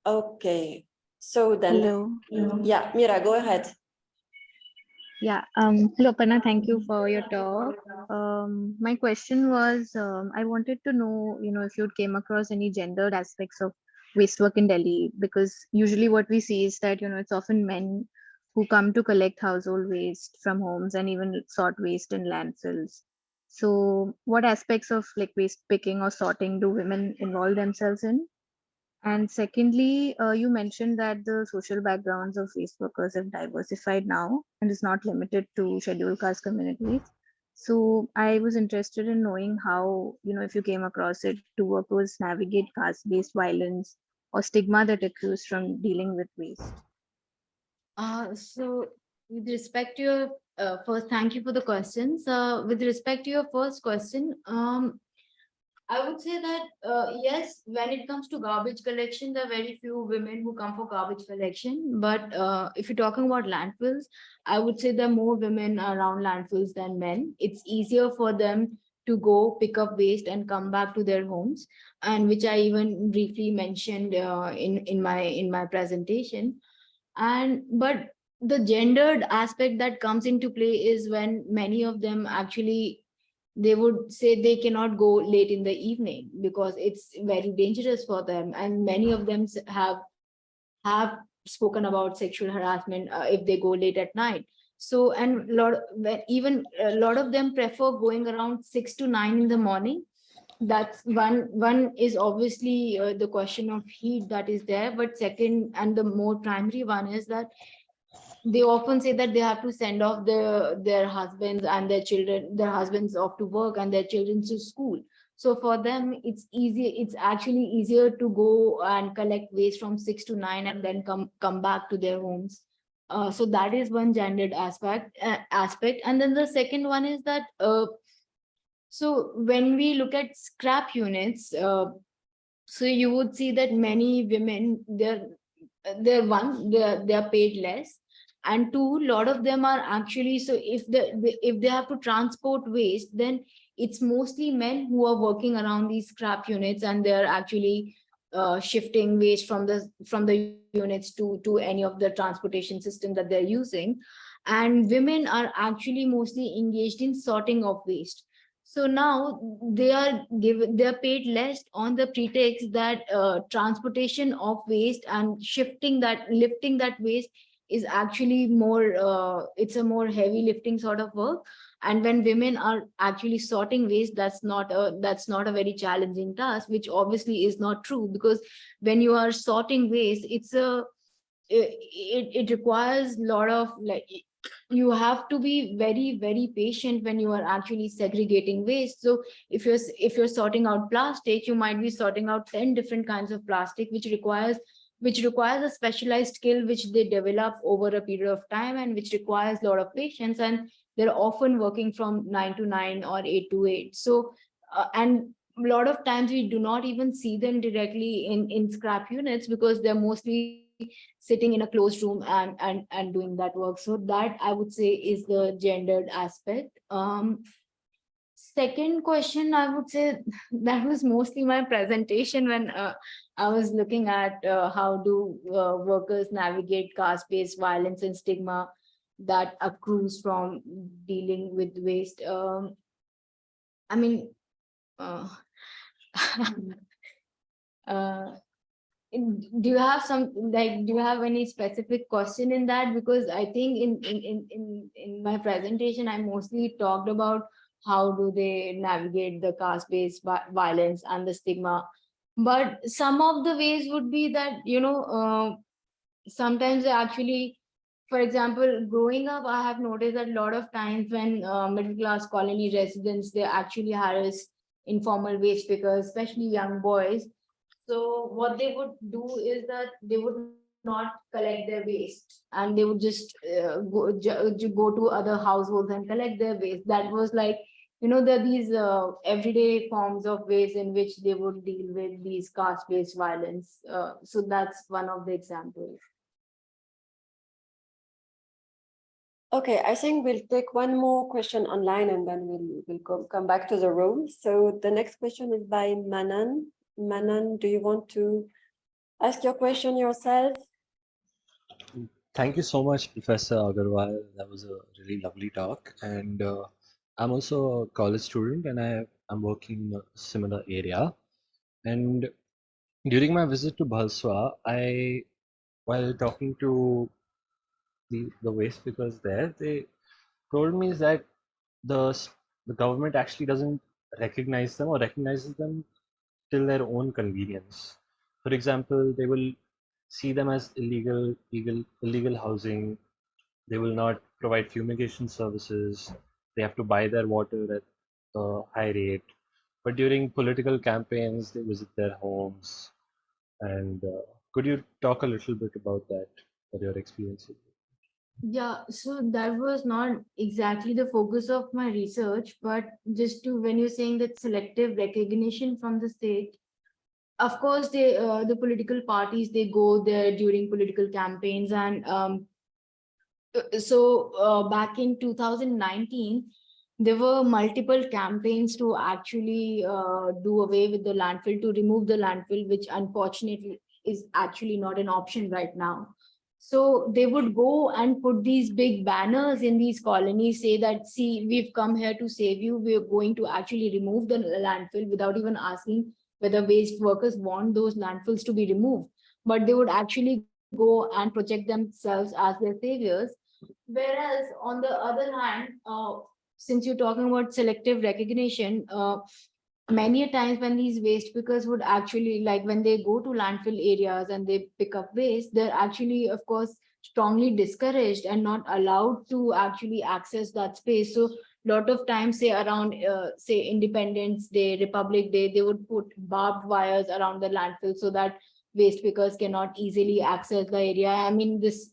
Okay, so then, Hello. yeah, Mira, go ahead. Yeah. Hello, Aparna. Thank you for your talk. My question was, I wanted to know, if you came across any gendered aspects of waste work in Delhi, because usually what we see is that, it's often men who come to collect household waste from homes and even sort waste in landfills. So, what aspects of like waste picking or sorting do women involve themselves in? And secondly, you mentioned that the social backgrounds of waste workers have diversified now and is not limited to scheduled caste communities. So I was interested in knowing how, if you came across it, do workers navigate caste-based violence or stigma that accrues from dealing with waste? So with respect to your first, thank you for the questions. With respect to your first question, I would say that yes, when it comes to garbage collection, there are very few women who come for garbage collection. But if you're talking about landfills, I would say there are more women around landfills than men. It's easier for them to go pick up waste and come back to their homes, and which I even briefly mentioned in my presentation. And but the gendered aspect that comes into play is when many of them actually they would say they cannot go late in the evening because it's very dangerous for them, and many of them have spoken about sexual harassment if they go late at night. So and even a lot of them prefer going around 6 to 9 in the morning. That's one is obviously the question of heat that is there, but second and the more primary one is that they often say that they have to send off their husbands and their children, their husbands off to work and their children to school. So for them it's actually easier to go and collect waste from 6 to 9 and then come back to their homes. So that is one gendered aspect. And then the second one is that so when we look at scrap units, so you would see that many women they're paid less, and two, a lot of them are actually, so if they have to transport waste, then it's mostly men who are working around these scrap units, and they're actually shifting waste from the units to any of the transportation system that they're using. And women are actually mostly engaged in sorting of waste. So now they are paid less on the pretext that transportation of waste and lifting that waste is actually more it's a more heavy lifting sort of work. And when women are actually sorting waste, that's not a very challenging task, which obviously is not true, because when you are sorting waste, it requires a lot of, like, you have to be very very patient when you are actually segregating waste. So if you're sorting out plastic, you might be sorting out 10 different kinds of plastic, which requires a specialized skill which they develop over a period of time, and which requires a lot of patience, and they're often working from 9 to 9 or 8 to 8. So and a lot of times we do not even see them directly in scrap units, because they're mostly sitting in a closed room and doing that work. So that, I would say, is the gendered aspect. Second question, I would say that was mostly my presentation when I was looking at how do workers navigate caste-based violence and stigma that accrues from dealing with waste. I mean, uh, uh, do you have do you have any specific question in that? Because I think in my presentation I mostly talked about how do they navigate the caste-based violence and the stigma. But some of the ways would be that, sometimes they actually, for example, growing up, I have noticed that a lot of times when middle class colony residents, they actually harass informal waste pickers, especially young boys. So what they would do is that they would not collect their waste, and they would just go to other households and collect their waste. That was like, there are these everyday forms of ways in which they would deal with these caste-based violence. So that's one of the examples. Okay, I think we'll take one more question online and then we'll come back to the room. So the next question is by Manan. Manan, do you want to ask your question yourself? Thank you so much, Professor Agarwal. That was a really lovely talk. And I'm also a college student and I'm working in a similar area. And during my visit to Bhalswa, while talking to the waste pickers there, they told me is that the government actually doesn't recognize them or recognizes them till their own convenience. For example, they will see them as illegal housing. They will not provide fumigation services. They have to buy their water at a high rate. But during political campaigns, they visit their homes. And could you talk a little bit about that, or your experiences? Yeah, so that was not exactly the focus of my research, but just to when you're saying that selective recognition from the state, of course, the political parties they go there during political campaigns, and back in 2019, there were multiple campaigns to actually do away with the landfill, to remove the landfill, which unfortunately is actually not an option right now. So they would go and put these big banners in these colonies, say that, see, we've come here to save you. We're going to actually remove the landfill without even asking whether waste workers want those landfills to be removed. But they would actually go and project themselves as their saviors. Whereas on the other hand, since you're talking about selective recognition, many a times when these waste pickers would actually, like when they go to landfill areas and they pick up waste, they're actually, of course, strongly discouraged and not allowed to actually access that space. So lot of times, say around say Independence Day, Republic Day, they would put barbed wires around the landfill so that waste pickers cannot easily access the area. I mean, this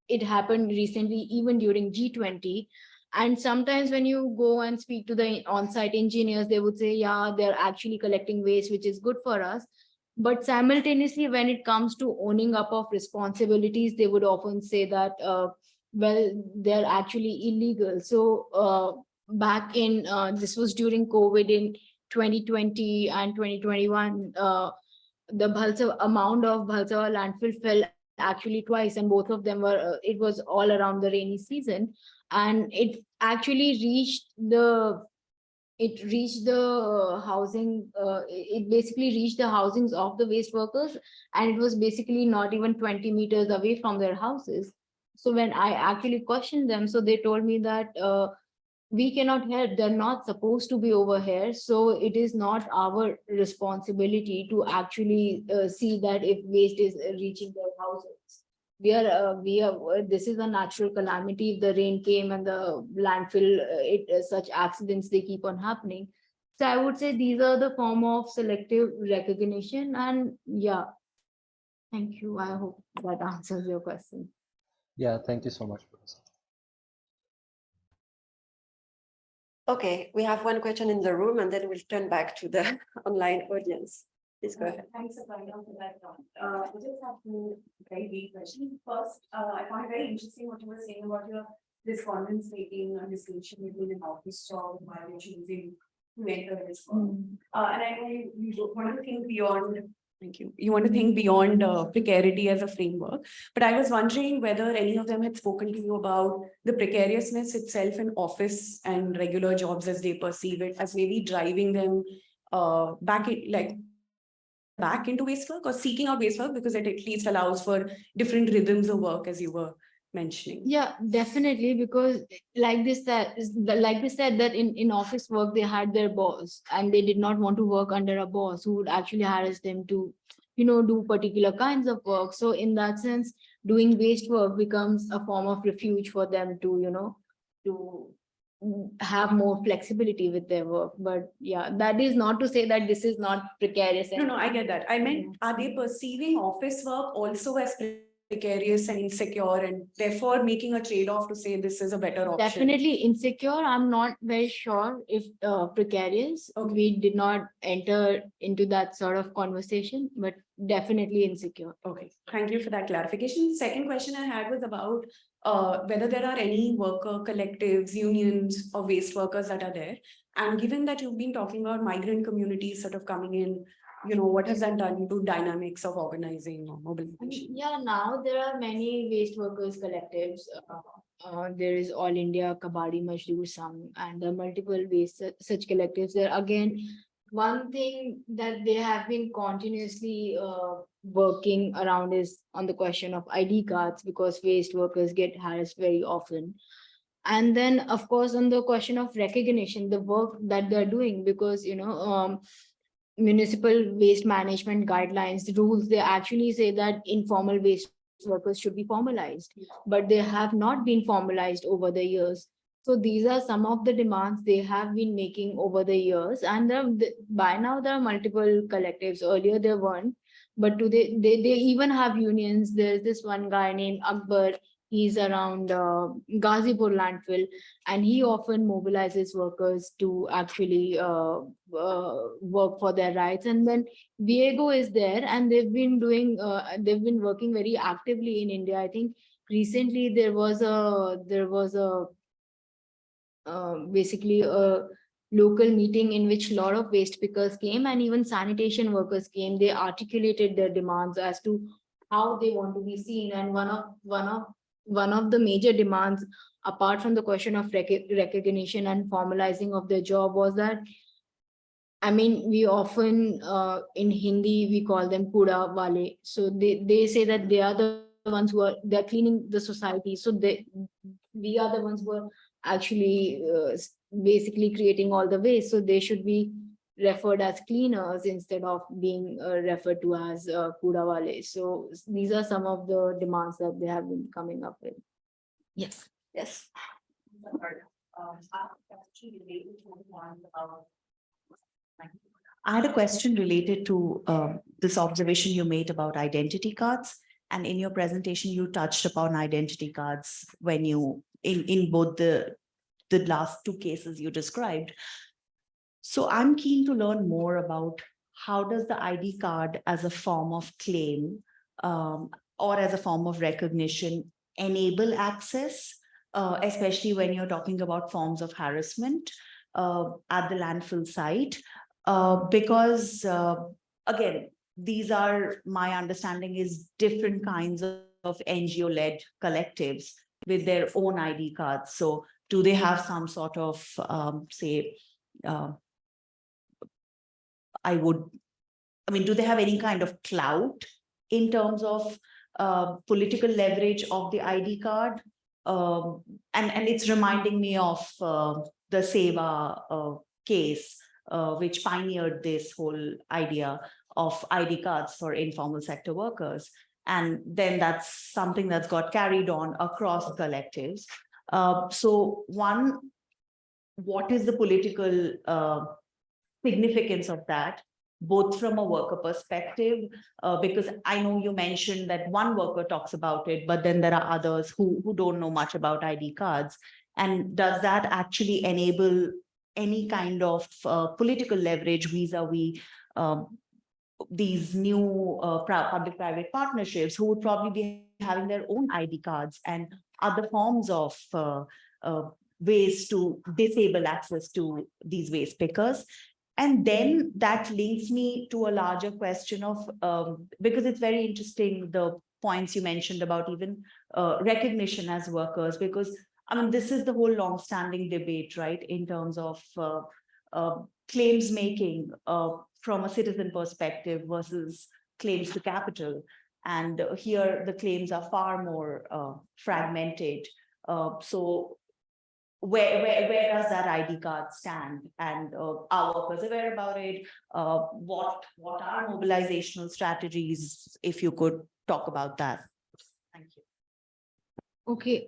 it happened recently even during G20. And sometimes when you go and speak to the on-site engineers, they would say, yeah, they're actually collecting waste, which is good for us. But simultaneously, when it comes to owning up of responsibilities, they would often say that, well, they're actually illegal. So back in, this was during COVID in 2020 and 2021, the amount of Bhalsawa landfill fell actually twice, and both of them were, it was all around the rainy season. And it actually reached the housing, it basically reached the housings of the waste workers, and it was basically not even 20 meters away from their houses. So when I actually questioned them, so they told me that we cannot help, they're not supposed to be over here, so it is not our responsibility to actually see that if waste is reaching their houses. We are this is a natural calamity. If the rain came and the landfill, such accidents, they keep on happening. So I would say these are the form of selective recognition. And yeah, thank you, I hope that answers your question. Yeah, thank you so much, Professor. Okay, we have one question in the room and then we'll turn back to the online audience. Please go ahead. Thanks for coming on for that. I just have two very brief questions. First, I found it very interesting what you were saying about your respondents making a distinction between an office job and why they're choosing to enter this firm. And I know you don't want to think beyond. Thank you. You want to think beyond precarity as a framework, but I was wondering whether any of them had spoken to you about the precariousness itself in office and regular jobs as they perceive it, as maybe driving them back into waste work or seeking out waste work, because it at least allows for different rhythms of work, as you were mentioning. Yeah, definitely, because like they said that in office work they had their boss and they did not want to work under a boss who would actually harass them to, do particular kinds of work. So in that sense, doing waste work becomes a form of refuge for them to, to have more flexibility with their work. But yeah, that is not to say that this is not precarious. No, I get that. I meant, are they perceiving office work also as precarious and insecure, and therefore making a trade-off to say this is a better option? Definitely insecure. I'm not very sure if precarious. Okay. We did not enter into that sort of conversation, but definitely insecure. Okay, thank you for that clarification. Second question I had was about whether there are any worker collectives, unions, or waste workers that are there. And given that you've been talking about migrant communities sort of coming in, what has that done to dynamics of organizing or mobilization? Yeah, now there are many waste workers collectives. There is All India Kabadi Mazdoor Sangh, and there are multiple waste such collectives. There again, one thing that they have been continuously working around is on the question of ID cards, because waste workers get harassed very often. And then, of course, on the question of recognition, the work that they're doing, because municipal waste management guidelines, the rules, they actually say that informal waste workers should be formalized, but they have not been formalized over the years. So these are some of the demands they have been making over the years. And by now there are multiple collectives. Earlier there weren't, but today they even have unions. There's this one guy named Akbar. He's around Ghazipur landfill, and he often mobilizes workers to actually work for their rights. And then Viego is there, and they've been working very actively in India. I think recently there was a basically a local meeting in which a lot of waste pickers came, and even sanitation workers came. They articulated their demands as to how they want to be seen. And one of the major demands, apart from the question of recognition and formalizing of their job, was that, I mean, we often in Hindi we call them kuda wale. So they say that they are the ones they're cleaning the society. So we are the ones who are actually basically creating all the waste. So they should be referred as cleaners instead of being referred to as kuda wale. So these are some of the demands that they have been coming up with. Yes. Yes. I had a question related to this observation you made about identity cards. And in your presentation, you touched upon identity cards when in both the last two cases you described. So I'm keen to learn more about how does the ID card as a form of claim or as a form of recognition enable access, especially when you're talking about forms of harassment at the landfill site. Because again, these are, my understanding is, different kinds of NGO-led collectives with their own ID cards. So do they have some sort of, say, do they have any kind of clout in terms of political leverage of the ID card? And it's reminding me of the Seva case, which pioneered this whole idea of ID cards for informal sector workers. And then that's something that's got carried on across collectives. So one, what is the political significance of that, both from a worker perspective, because I know you mentioned that one worker talks about it, but then there are others who don't know much about ID cards. And does that actually enable any kind of political leverage vis-a-vis these new public-private partnerships who would probably be having their own ID cards and other forms of ways to disable access to these waste pickers? And then that links me to a larger question of, because it's very interesting, the points you mentioned about even recognition as workers, because I mean, this is the whole long-standing debate, right, in terms of claims making from a citizen perspective versus claims to capital. And here the claims are far more fragmented. So where does that ID card stand? And are workers aware about it? What are mobilizational strategies? If you could talk about that. Thank you. Okay.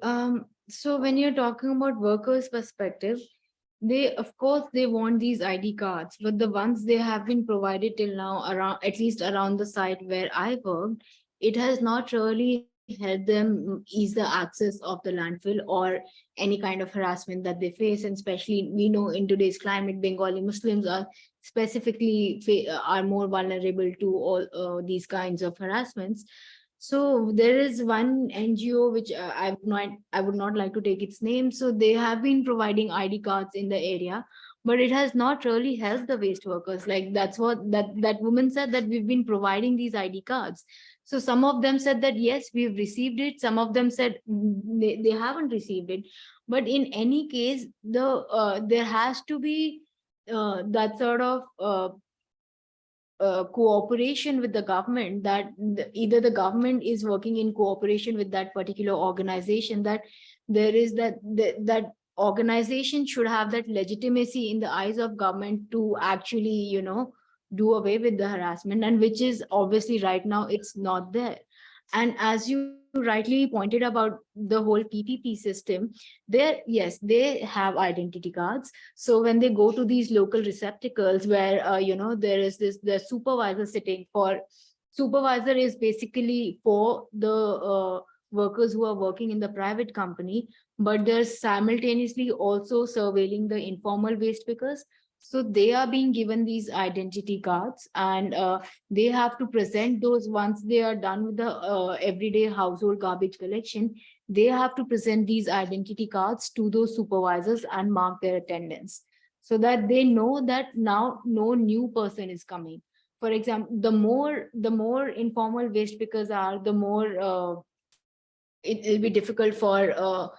So when you're talking about workers' perspective, of course they want these ID cards, but the ones they have been provided till now, around, at least around the site where I worked, it has not really helped them ease the access of the landfill or any kind of harassment that they face. And especially, we know in today's climate, Bengali Muslims are specifically are more vulnerable to all these kinds of harassments. So there is one NGO which I would not like to take its name. So they have been providing ID cards in the area, but it has not really helped the waste workers. Like that's what that woman said, that we've been providing these ID cards. So some of them said that yes, we've received it. Some of them said they haven't received it. But in any case, there has to be that sort of cooperation with the government, that either the government is working in cooperation with that particular organization, that there is that organization should have that legitimacy in the eyes of government to actually, do away with the harassment, and which is obviously right now it's not there. And as you rightly pointed about the whole PPP system, there, yes, they have identity cards. So when they go to these local receptacles where, there is the supervisor sitting for, supervisor is basically for the workers who are working in the private company, but they're simultaneously also surveilling the informal waste pickers. So they are being given these identity cards, and they have to present those once they are done with the everyday household garbage collection. They have to present these identity cards to those supervisors and mark their attendance, so that they know that now no new person is coming. For example, the more informal waste pickers are, the more it will be difficult for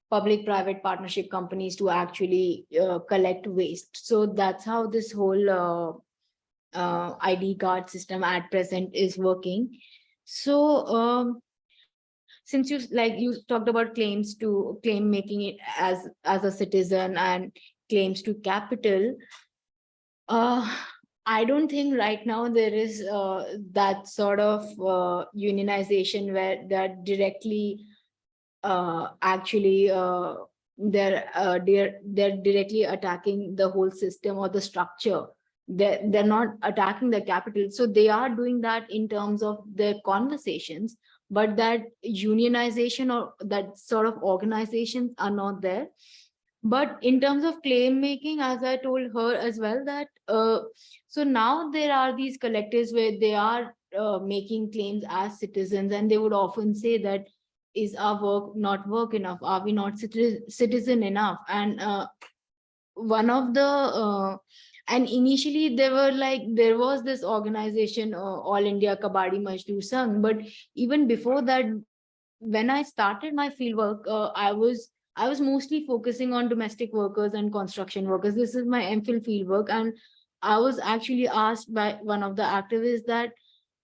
public-private partnership companies to actually collect waste. So that's how this whole ID card system at present is working. So since you talked about claim making it as a citizen and claims to capital, I don't think right now there is that sort of unionization where that directly actually they're directly attacking the whole system or the structure. They're not attacking the capital. So they are doing that in terms of their conversations, but that unionization or that sort of organizations are not there. But in terms of claim making, as I told her as well, that so now there are these collectives where they are making claims as citizens, and they would often say that, is our work not work enough? Are we not citizen enough? And one of the and initially there was this organization, All India Kabaddi Mazdoor Sangh, but even before that, when I started my fieldwork, I was mostly focusing on domestic workers and construction workers. This is my MPhil fieldwork, and I was actually asked by one of the activists that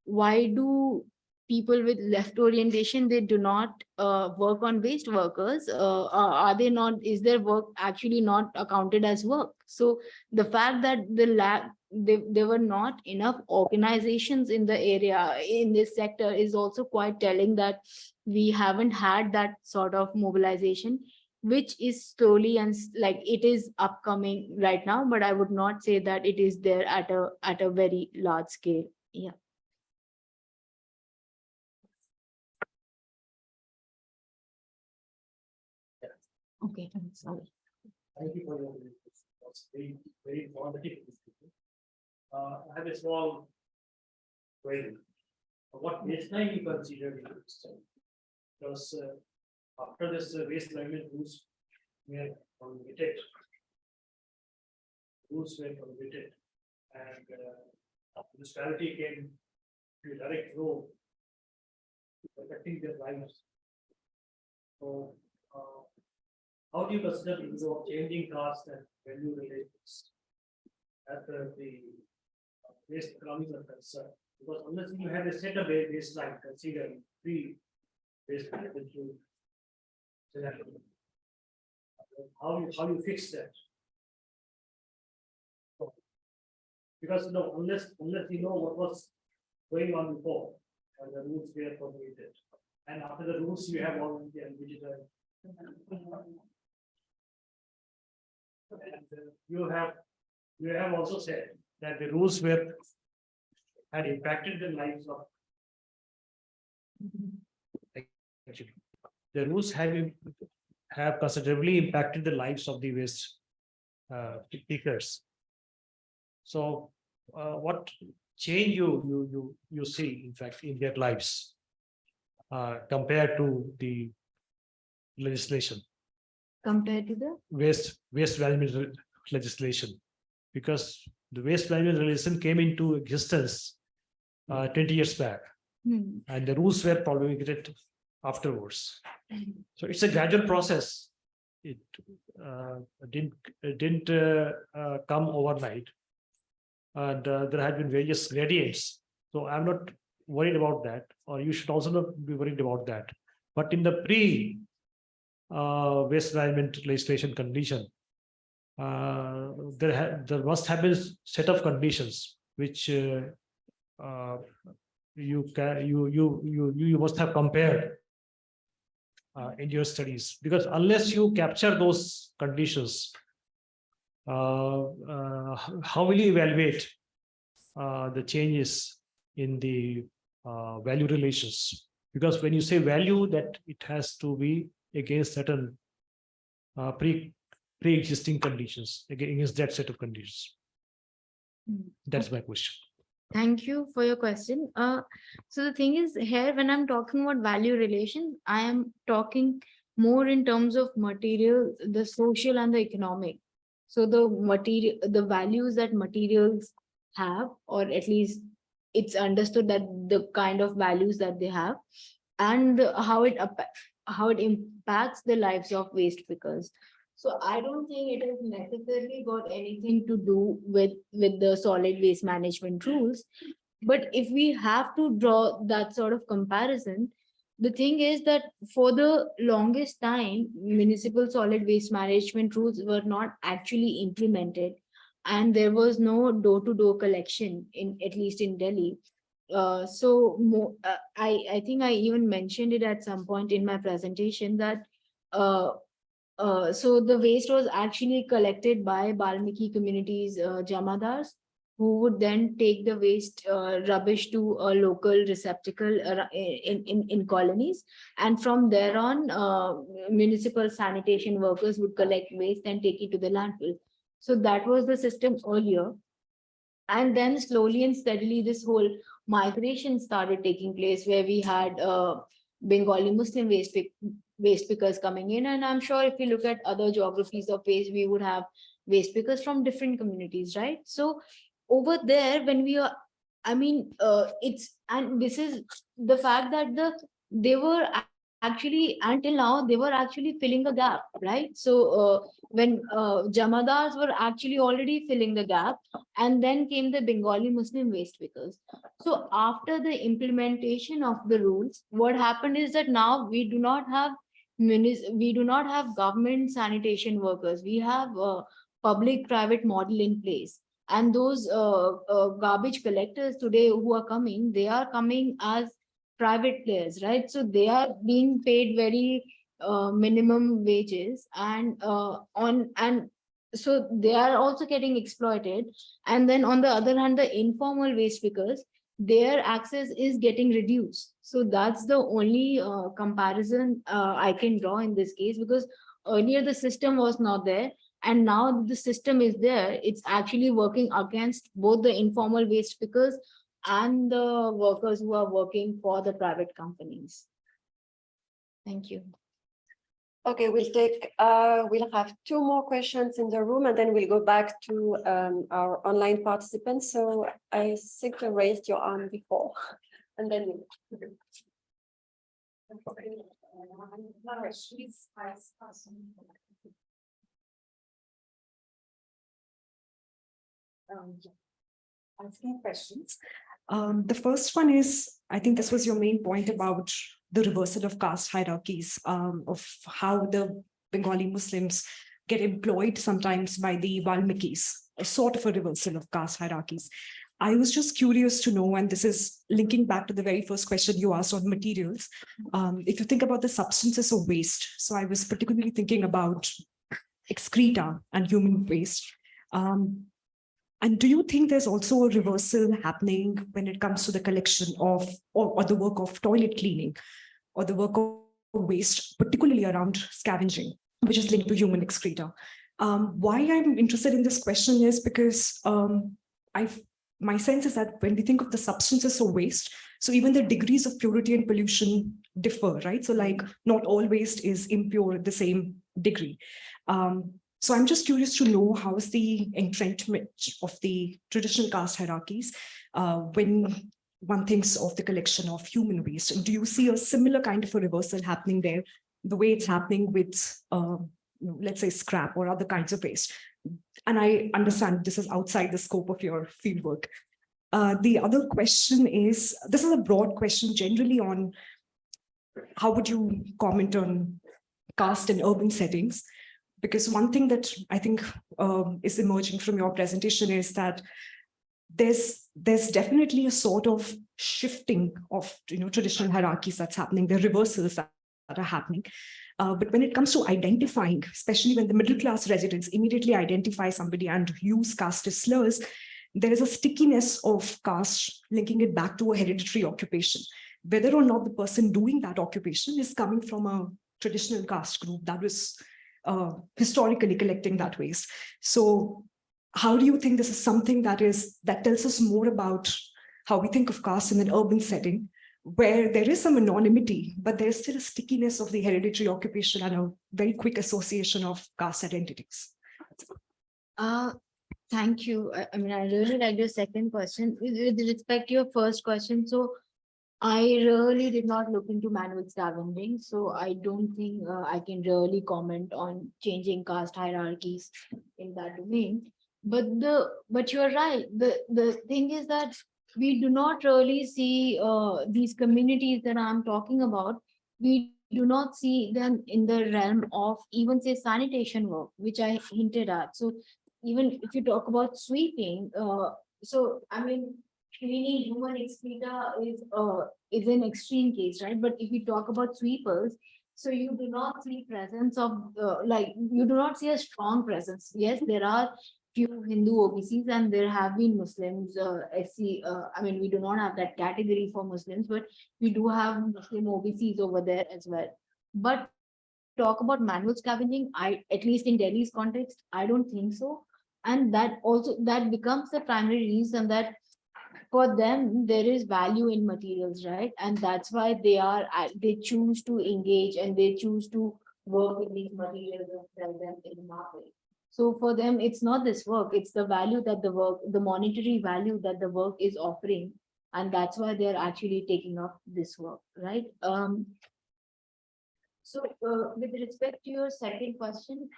why do people with left orientation, they do not work on waste workers? Are they not? Is their work actually not accounted as work? So the fact that there were not enough organizations in the area in this sector is also quite telling, that we haven't had that sort of mobilization, which is slowly and like it is upcoming right now, but I would not say that it is there at a very large scale. Yeah. Okay, I'm sorry. Thank you for your input. It's very, very informative. I have a small query. What baseline you consider in this study? Because after this waste management rules were promulgated, and municipality came to a direct role protecting their lives. So, how do you consider the use of changing cost and value relations at the waste economies are concerned? Because unless you have a set of baseline, consider free waste management to how you fix that? Because unless you know what was going on before, and the rules were promulgated, and after the rules you have already digital. And you have also said that the rules had impacted the lives of. Actually, the rules have considerably impacted the lives of the waste pickers. So what change you see, in fact, in their lives compared to the legislation, Compared to the waste management legislation? Because the waste management legislation came into existence 20 years back, and the rules were promulgated afterwards. So it's a gradual process. It didn't come overnight, and there have been various gradients. So I'm not worried about that, or you should also not be worried about that. But in the pre waste management legislation condition, there must have been a set of conditions which you must have compared in your studies, because unless you capture those conditions, how will you evaluate the changes in the value relations? Because when you say value, that it has to be against certain pre-existing conditions, against that set of conditions. That's my question. Thank you for your question. So the thing is here, when I'm talking about value relation, I am talking more in terms of material, the social and the economic. So the material, the values that materials have, or at least it's understood that the kind of values that they have, and how it impacts the lives of waste pickers. So I don't think it has necessarily got anything to do with the solid waste management rules. But if we have to draw that sort of comparison, the thing is that for the longest time, municipal solid waste management rules were not actually implemented, and there was no door-to-door collection in, at least in Delhi. I think I even mentioned it at some point in my presentation that so the waste was actually collected by Balmiki communities, Jamadars, who would then take the waste rubbish to a local receptacle in colonies. And from there on, municipal sanitation workers would collect waste and take it to the landfill. So that was the system earlier. And then slowly and steadily, this whole migration started taking place, where we had Bengali Muslim waste pickers coming in. And I'm sure if you look at other geographies of waste, we would have waste pickers from different communities, right? So over there, when we are, I mean, and this is the fact that they were actually, until now, they were actually filling the gap, right? So when Jamadars were actually already filling the gap, and then came the Bengali Muslim waste pickers. So after the implementation of the rules, what happened is that now we do not have government sanitation workers. We have a public-private model in place. And those garbage collectors today who are coming, they are coming as private players, right? So they are being paid very minimum wages, and so they are also getting exploited. And then on the other hand, the informal waste pickers, their access is getting reduced. So that's the only comparison I can draw in this case, because earlier the system was not there, and now the system is there. It's actually working against both the informal waste pickers and the workers who are working for the private companies. Thank you. Okay, we'll have two more questions in the room, and then we'll go back to our online participants. So I think you raised your arm before, and then. Asking questions. The first one is, I think this was your main point about the reversal of caste hierarchies, of how the Bengali Muslims get employed sometimes by the Valmikis, a sort of a reversal of caste hierarchies. I was just curious to know, and this is linking back to the very first question you asked on materials, if you think about the substances of waste. So I was particularly thinking about excreta and human waste. And do you think there's also a reversal happening when it comes to the collection of, or the work of toilet cleaning, or the work of waste, particularly around scavenging, which is linked to human excreta? Why I'm interested in this question is because my sense is that when we think of the substances of waste, so even the degrees of purity and pollution differ, right? So like not all waste is impure at the same degree. So I'm just curious to know how is the entrenchment of the traditional caste hierarchies when one thinks of the collection of human waste. And do you see a similar kind of a reversal happening there, the way it's happening with, let's say, scrap or other kinds of waste? And I understand this is outside the scope of your fieldwork. The other question is, this is a broad question generally on how would you comment on caste in urban settings? Because one thing that I think is emerging from your presentation is that there's definitely a sort of shifting of traditional hierarchies that's happening, the reversals that are happening. But when it comes to identifying, especially when the middle class residents immediately identify somebody and use caste slurs, there is a stickiness of caste linking it back to a hereditary occupation, whether or not the person doing that occupation is coming from a traditional caste group that was historically collecting that waste. So how do you think this is something that tells us more about how we think of caste in an urban setting, where there is some anonymity, but there's still a stickiness of the hereditary occupation and a very quick association of caste identities? Thank you. I mean, I really like your second question. With respect to your first question, so I really did not look into manual scavenging, so I don't think I can really comment on changing caste hierarchies in that domain. But you're right. The thing is that we do not really see these communities that I'm talking about. We do not see them in the realm of even say sanitation work, which I hinted at. So even if you talk about sweeping, so I mean, cleaning human excreta is an extreme case, right? But if we talk about sweepers, so you do not see presence of like you do not see a strong presence. Yes, there are few Hindu OBCs and there have been Muslims, SC. I mean, we do not have that category for Muslims, but we do have Muslim OBCs over there as well. But talk about manual scavenging, at least in Delhi's context, I don't think so. And that becomes the primary reason that for them there is value in materials, right? And that's why they choose to engage and they choose to work with these materials and sell them in the market. So for them, it's not this work, it's the value that the monetary value that the work is offering. And that's why they're actually taking up this work, right? So with respect to your second question,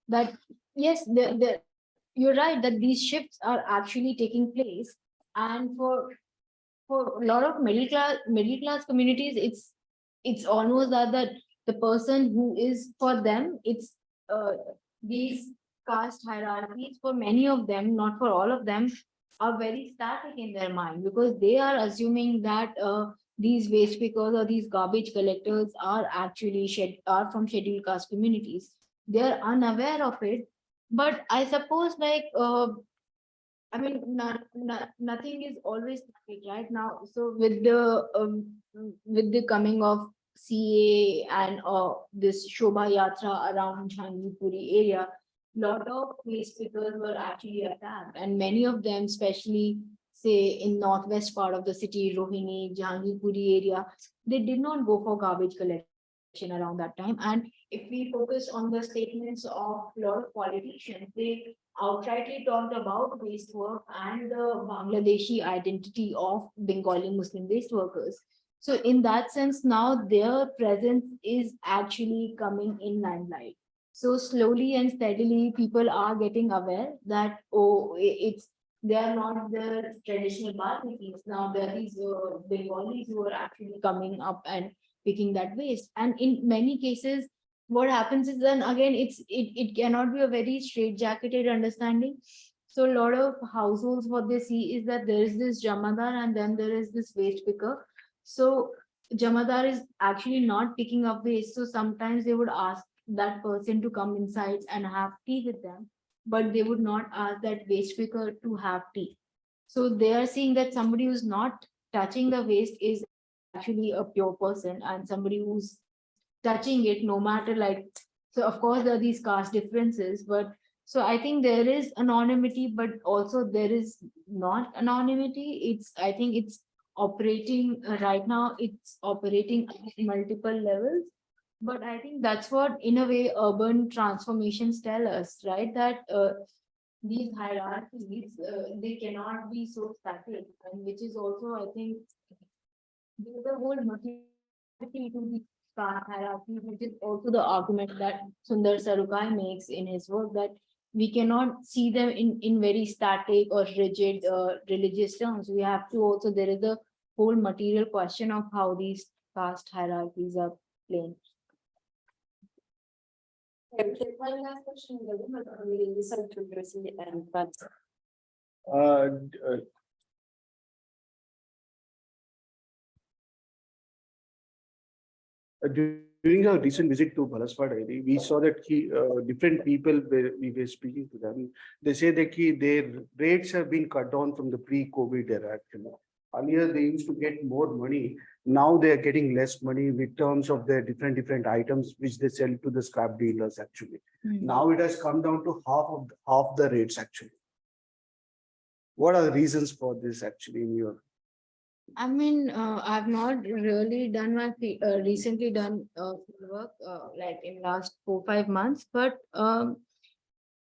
that yes, you're right that these shifts are actually taking place. And for a lot of middle class communities, it's almost that the person who is for them, it's these caste hierarchies for many of them, not for all of them, are very static in their mind, because they are assuming that these waste pickers or these garbage collectors are actually are from scheduled caste communities. They are unaware of it. But I suppose like I mean, nothing is always perfect right now. So with the coming of CA and this Shobha Yatra around Jhangi-Puri area, lot of place pickers were actually attacked, and many of them, especially say in northwest part of the city, Rohini, Jhangi-Puri area, they did not go for garbage collection around that time. And if we focus on the statements of a lot of politicians, they outrightly talked about waste work and the Bangladeshi identity of Bengali Muslim waste workers. So in that sense, now their presence is actually coming in limelight. So slowly and steadily, people are getting aware that, oh, they are not the traditional Bharati's. Now there are these Bengalis who are actually coming up and picking that waste. And in many cases, what happens is then again, it cannot be a very straight-jacketed understanding. So a lot of households, what they see is that there is this Jamadar and then there is this waste picker. So Jamadar is actually not picking up waste. So sometimes they would ask that person to come inside and have tea with them, but they would not ask that waste picker to have tea. So they are seeing that somebody who's not touching the waste is actually a pure person, and somebody who's touching it, no matter like, so of course there are these caste differences, but So I think there is anonymity, but also there is not anonymity. I think it's operating right now, it's operating at multiple levels. But I think that's what, in a way, urban transformations tell us, right? That these hierarchies, they cannot be so static, and which is also, I think, the whole motility to the caste hierarchy, which is also the argument that Sundar Sarukar makes in his work, that we cannot see them in very static or rigid religious terms. We have to also, there is a whole material question of how these caste hierarchies are playing. Okay, we take one last question in the room, and we listen to Josie and Vance. During our recent visit to Balaswad area, we saw that different people, we were speaking to them, they say that their rates have been cut down from the pre-COVID era. Actually. Earlier, they used to get more money. Now they are getting less money in terms of their different items which they sell to the scrap dealers. Actually, now it has come down to half the rates. Actually, what are the reasons for this? Actually, in your I mean, I've not really done my recently done work like in last 4-5 months, but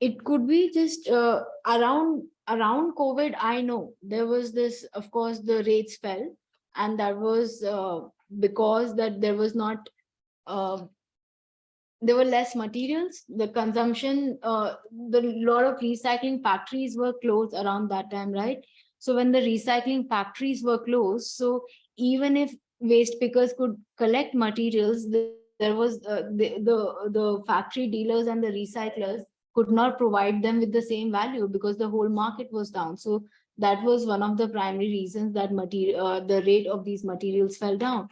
it could be just around COVID. I know there was this, of course, the rates fell, and that was because that there was not there were less materials. The consumption, the lot of recycling factories were closed around that time, right? So when the recycling factories were closed, so even if waste pickers could collect materials, there was the factory dealers and the recyclers could not provide them with the same value because the whole market was down. So that was one of the primary reasons that the rate of these materials fell down.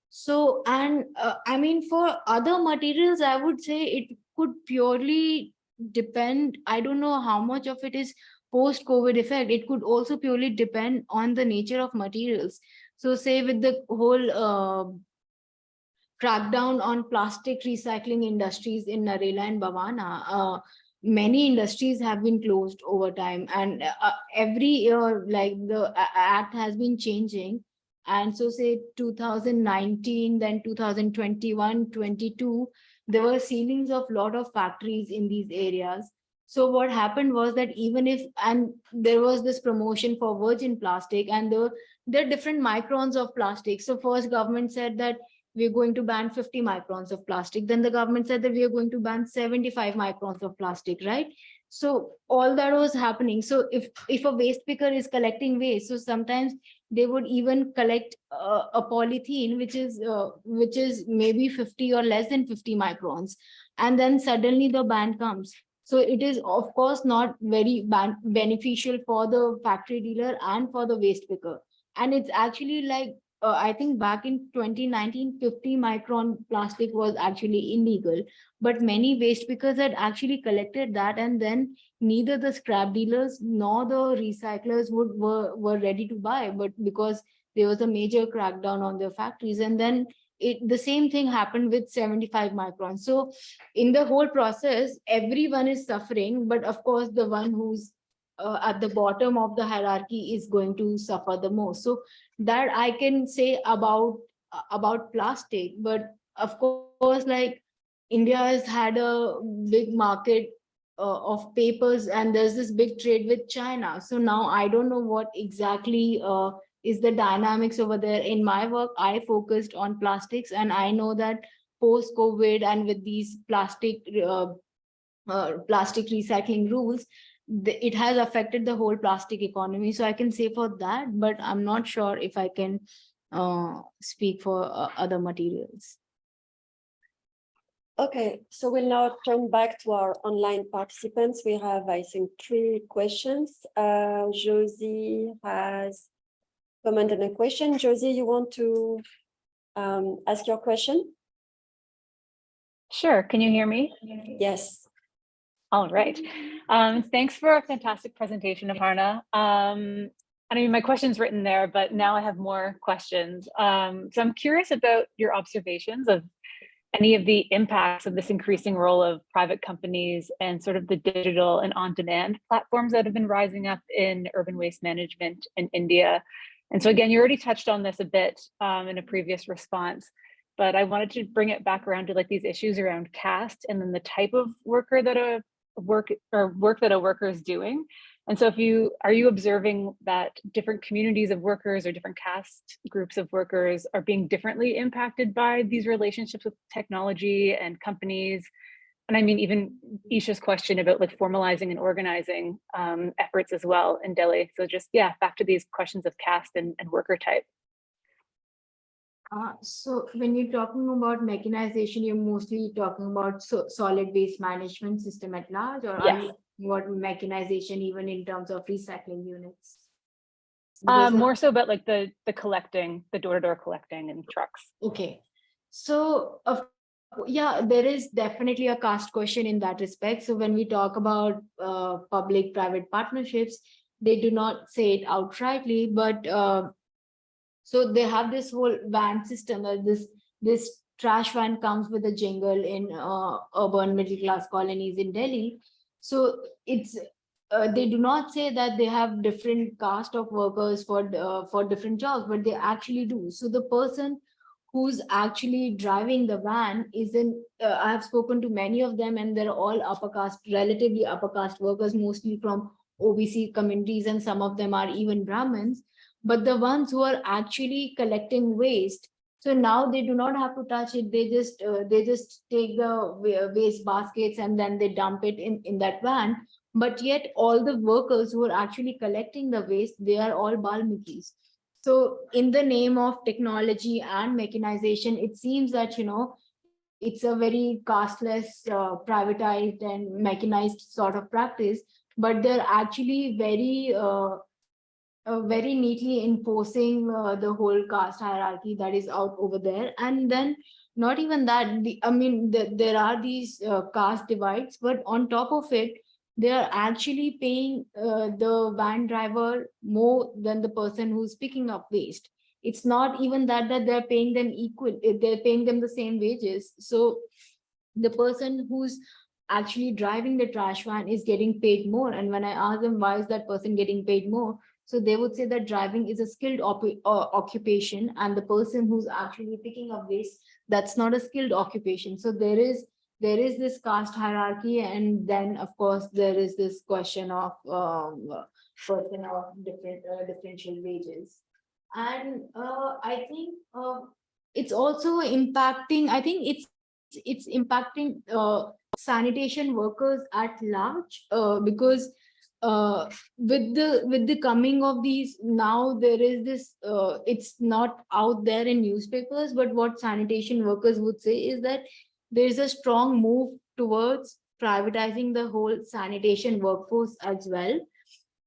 So, and I mean, for other materials, I would say it could purely depend. I don't know how much of it is post-COVID effect. It could also purely depend on the nature of materials. So, say with the whole crackdown on plastic recycling industries in Narela and Bhavana, many industries have been closed over time, and every year, like the act has been changing. And so say 2019, then 2021, 22, there were ceilings of lot of factories in these areas. So what happened was that even if, and there was this promotion for virgin plastic, and there are different microns of plastic. So first government said that we're going to ban 50 microns of plastic. Then the government said that we are going to ban 75 microns of plastic, right? So all that was happening. So if a waste picker is collecting waste, so sometimes they would even collect a polythene which is maybe 50 or less than 50 microns, and then suddenly the ban comes. So it is of course not very beneficial for the factory dealer and for the waste picker. And it's actually like I think back in 2019, 50 micron plastic was actually illegal, but many waste pickers had actually collected that, and then neither the scrap dealers nor the recyclers were ready to buy, but because there was a major crackdown on their factories. And then the same thing happened with 75 microns. So in the whole process, everyone is suffering, but of course the one who's at the bottom of the hierarchy is going to suffer the most. So that I can say about plastic. But of course, like India has had a big market of papers, and there's this big trade with China. So now I don't know what exactly is the dynamics over there. In my work, I focused on plastics, and I know that post-COVID and with these plastic recycling rules, it has affected the whole plastic economy. So I can say for that, but I'm not sure if I can speak for other materials. Okay, so we'll now turn back to our online participants. We have, I think, 3 questions. Josie has commented on a question. Josie, you want to ask your question? Sure. Can you hear me? Yes. All right. Thanks for a fantastic presentation, Aparna. I mean, my question's written there, but now I have more questions. So I'm curious about your observations of any of the impacts of this increasing role of private companies and sort of the digital and on-demand platforms that have been rising up in urban waste management in India. And so again, you already touched on this a bit in a previous response, but I wanted to bring it back around to like these issues around caste and then the type of worker that a work that a worker is doing. And so are you observing that different communities of workers or different caste groups of workers are being differently impacted by these relationships with technology and companies? And I mean, even Isha's question about like formalizing and organizing efforts as well in Delhi. So just, yeah, back to these questions of caste and worker type. So when you're talking about mechanization, you're mostly talking about solid waste management system at large, or are you what mechanization even in terms of recycling units? More so about like the collecting, the door-to-door collecting and trucks. Okay, so yeah, there is definitely a caste question in that respect. So when we talk about public-private partnerships, they do not say it outrightly, but so they have this whole van system. This trash van comes with a jingle in urban middle-class colonies in Delhi. So it's they do not say that they have different caste of workers for different jobs, but they actually do. So the person who's actually driving the van I have spoken to many of them, and they're all upper caste, relatively upper caste workers, mostly from OBC communities, and some of them are even Brahmins. But the ones who are actually collecting waste, so now they do not have to touch it. They just take the waste baskets and then they dump it in that van. But yet all the workers who are actually collecting the waste, they are all Balmikis. So in the name of technology and mechanization, it seems that, it's a very casteless, privatized and mechanized sort of practice, but they're actually very neatly enforcing the whole caste hierarchy that is out over there. And then not even that, there are these caste divides, but on top of it, they are actually paying the van driver more than the person who's picking up waste. It's not even that they're paying them equal, they're paying them the same wages. So the person who's actually driving the trash van is getting paid more. And when I ask them, why is that person getting paid more? So they would say that driving is a skilled occupation, and the person who's actually picking up waste, that's not a skilled occupation. So there is this caste hierarchy, and then of course there is this question of person of differential wages. And I think it's also impacting. I think it's impacting sanitation workers at large because with the coming of these, now there is this it's not out there in newspapers, but what sanitation workers would say is that there's a strong move towards privatizing the whole sanitation workforce as well.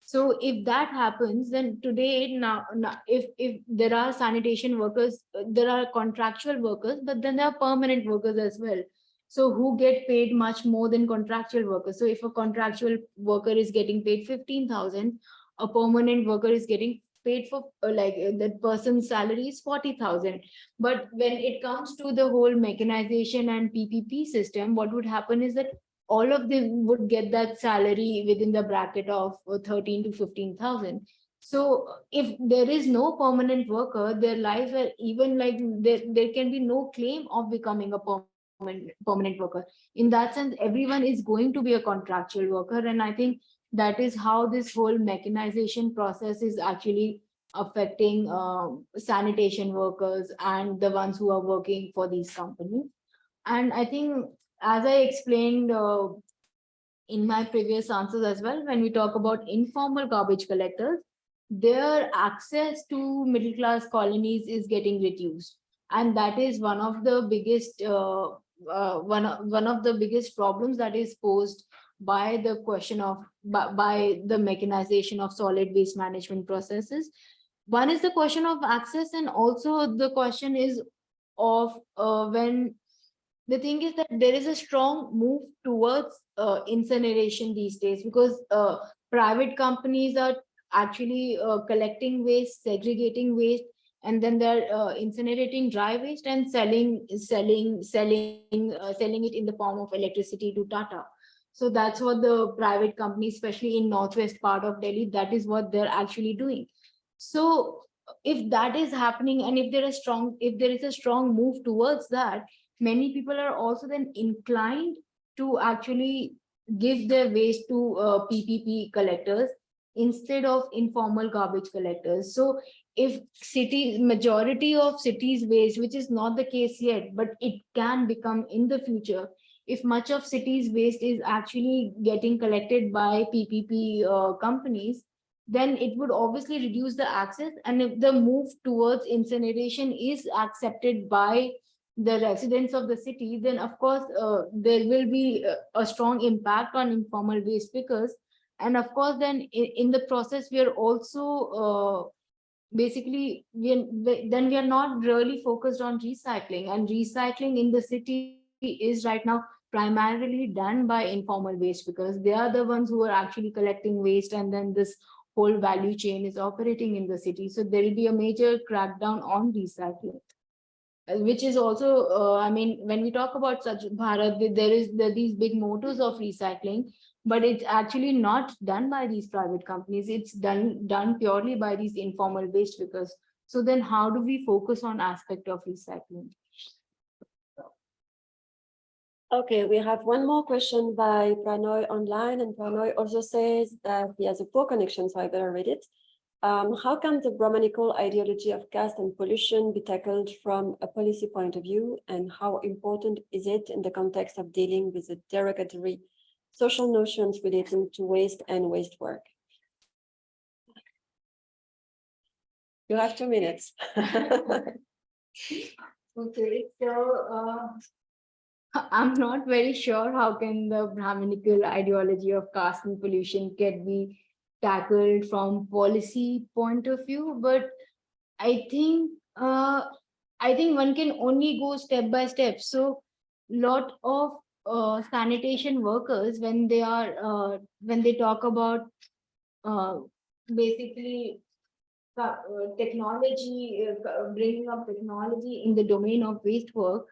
So if that happens, then today now if there are sanitation workers, there are contractual workers, but then there are permanent workers as well. So who get paid much more than contractual workers? So if a contractual worker is getting paid 15,000, a permanent worker is getting paid for that person's salary is 40,000. But when it comes to the whole mechanization and PPP system, what would happen is that all of them would get that salary within the bracket of 13 to 15,000. So if there is no permanent worker, their life, even like there can be no claim of becoming a permanent worker. In that sense, everyone is going to be a contractual worker. And I think that is how this whole mechanization process is actually affecting sanitation workers and the ones who are working for these companies. And I think, as I explained in my previous answers as well, when we talk about informal garbage collectors, their access to middle class colonies is getting reduced. And that is one of the biggest one of the biggest problems that is posed by the question of by the mechanization of solid waste management processes. One is the question of access, and also the question is of when the thing is that there is a strong move towards incineration these days, because private companies are actually collecting waste, segregating waste, and then they're incinerating dry waste and selling it in the form of electricity to Tata. So that's what the private companies, especially in northwest part of Delhi, that is what they're actually doing. So if that is happening, and if there is a strong move towards that, many people are also then inclined to actually give their waste to PPP collectors instead of informal garbage collectors. So if majority of cities waste, which is not the case yet, but it can become in the future, if much of cities waste is actually getting collected by PPP companies, then it would obviously reduce the access. And if the move towards incineration is accepted by the residents of the city, then of course there will be a strong impact on informal waste pickers. And of course, then in the process, we are also basically then we are not really focused on recycling, and recycling in the city is right now primarily done by informal waste, because they are the ones who are actually collecting waste, and then this whole value chain is operating in the city. So there will be a major crackdown on recycling, which is also, I mean, when we talk about such Bharat, there are these big motors of recycling, but it's actually not done by these private companies. It's done purely by these informal waste pickers. So then how do we focus on aspect of recycling? Okay, we have one more question by Pranoy online, and Pranoy also says that he has a poor connection, so I better read it. How can the Brahmanical ideology of caste and pollution be tackled from a policy point of view, and how important is it in the context of dealing with the derogatory social notions relating to waste and waste work? You have 2 minutes. Okay, so I'm not very sure how can the Brahminical ideology of caste and pollution can be tackled from policy point of view, but I think one can only go step by step. So lot of sanitation workers, when they talk about uh, basically technology, bringing up technology in the domain of waste work.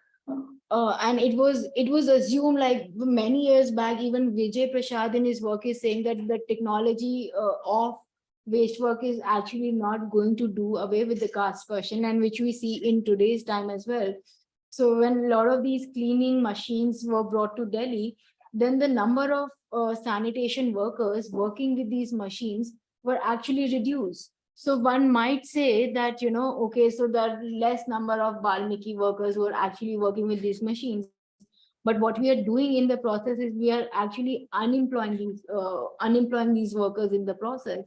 And it was assumed, like many years back, even Vijay Prashad in his work is saying that the technology of waste work is actually not going to do away with the caste question, and which we see in today's time as well. So when a lot of these cleaning machines were brought to Delhi, then the number of sanitation workers working with these machines were actually reduced. So one might say that, okay, so there are less number of Valmiki workers who are actually working with these machines. But what we are doing in the process is we are actually unemploying these workers in the process.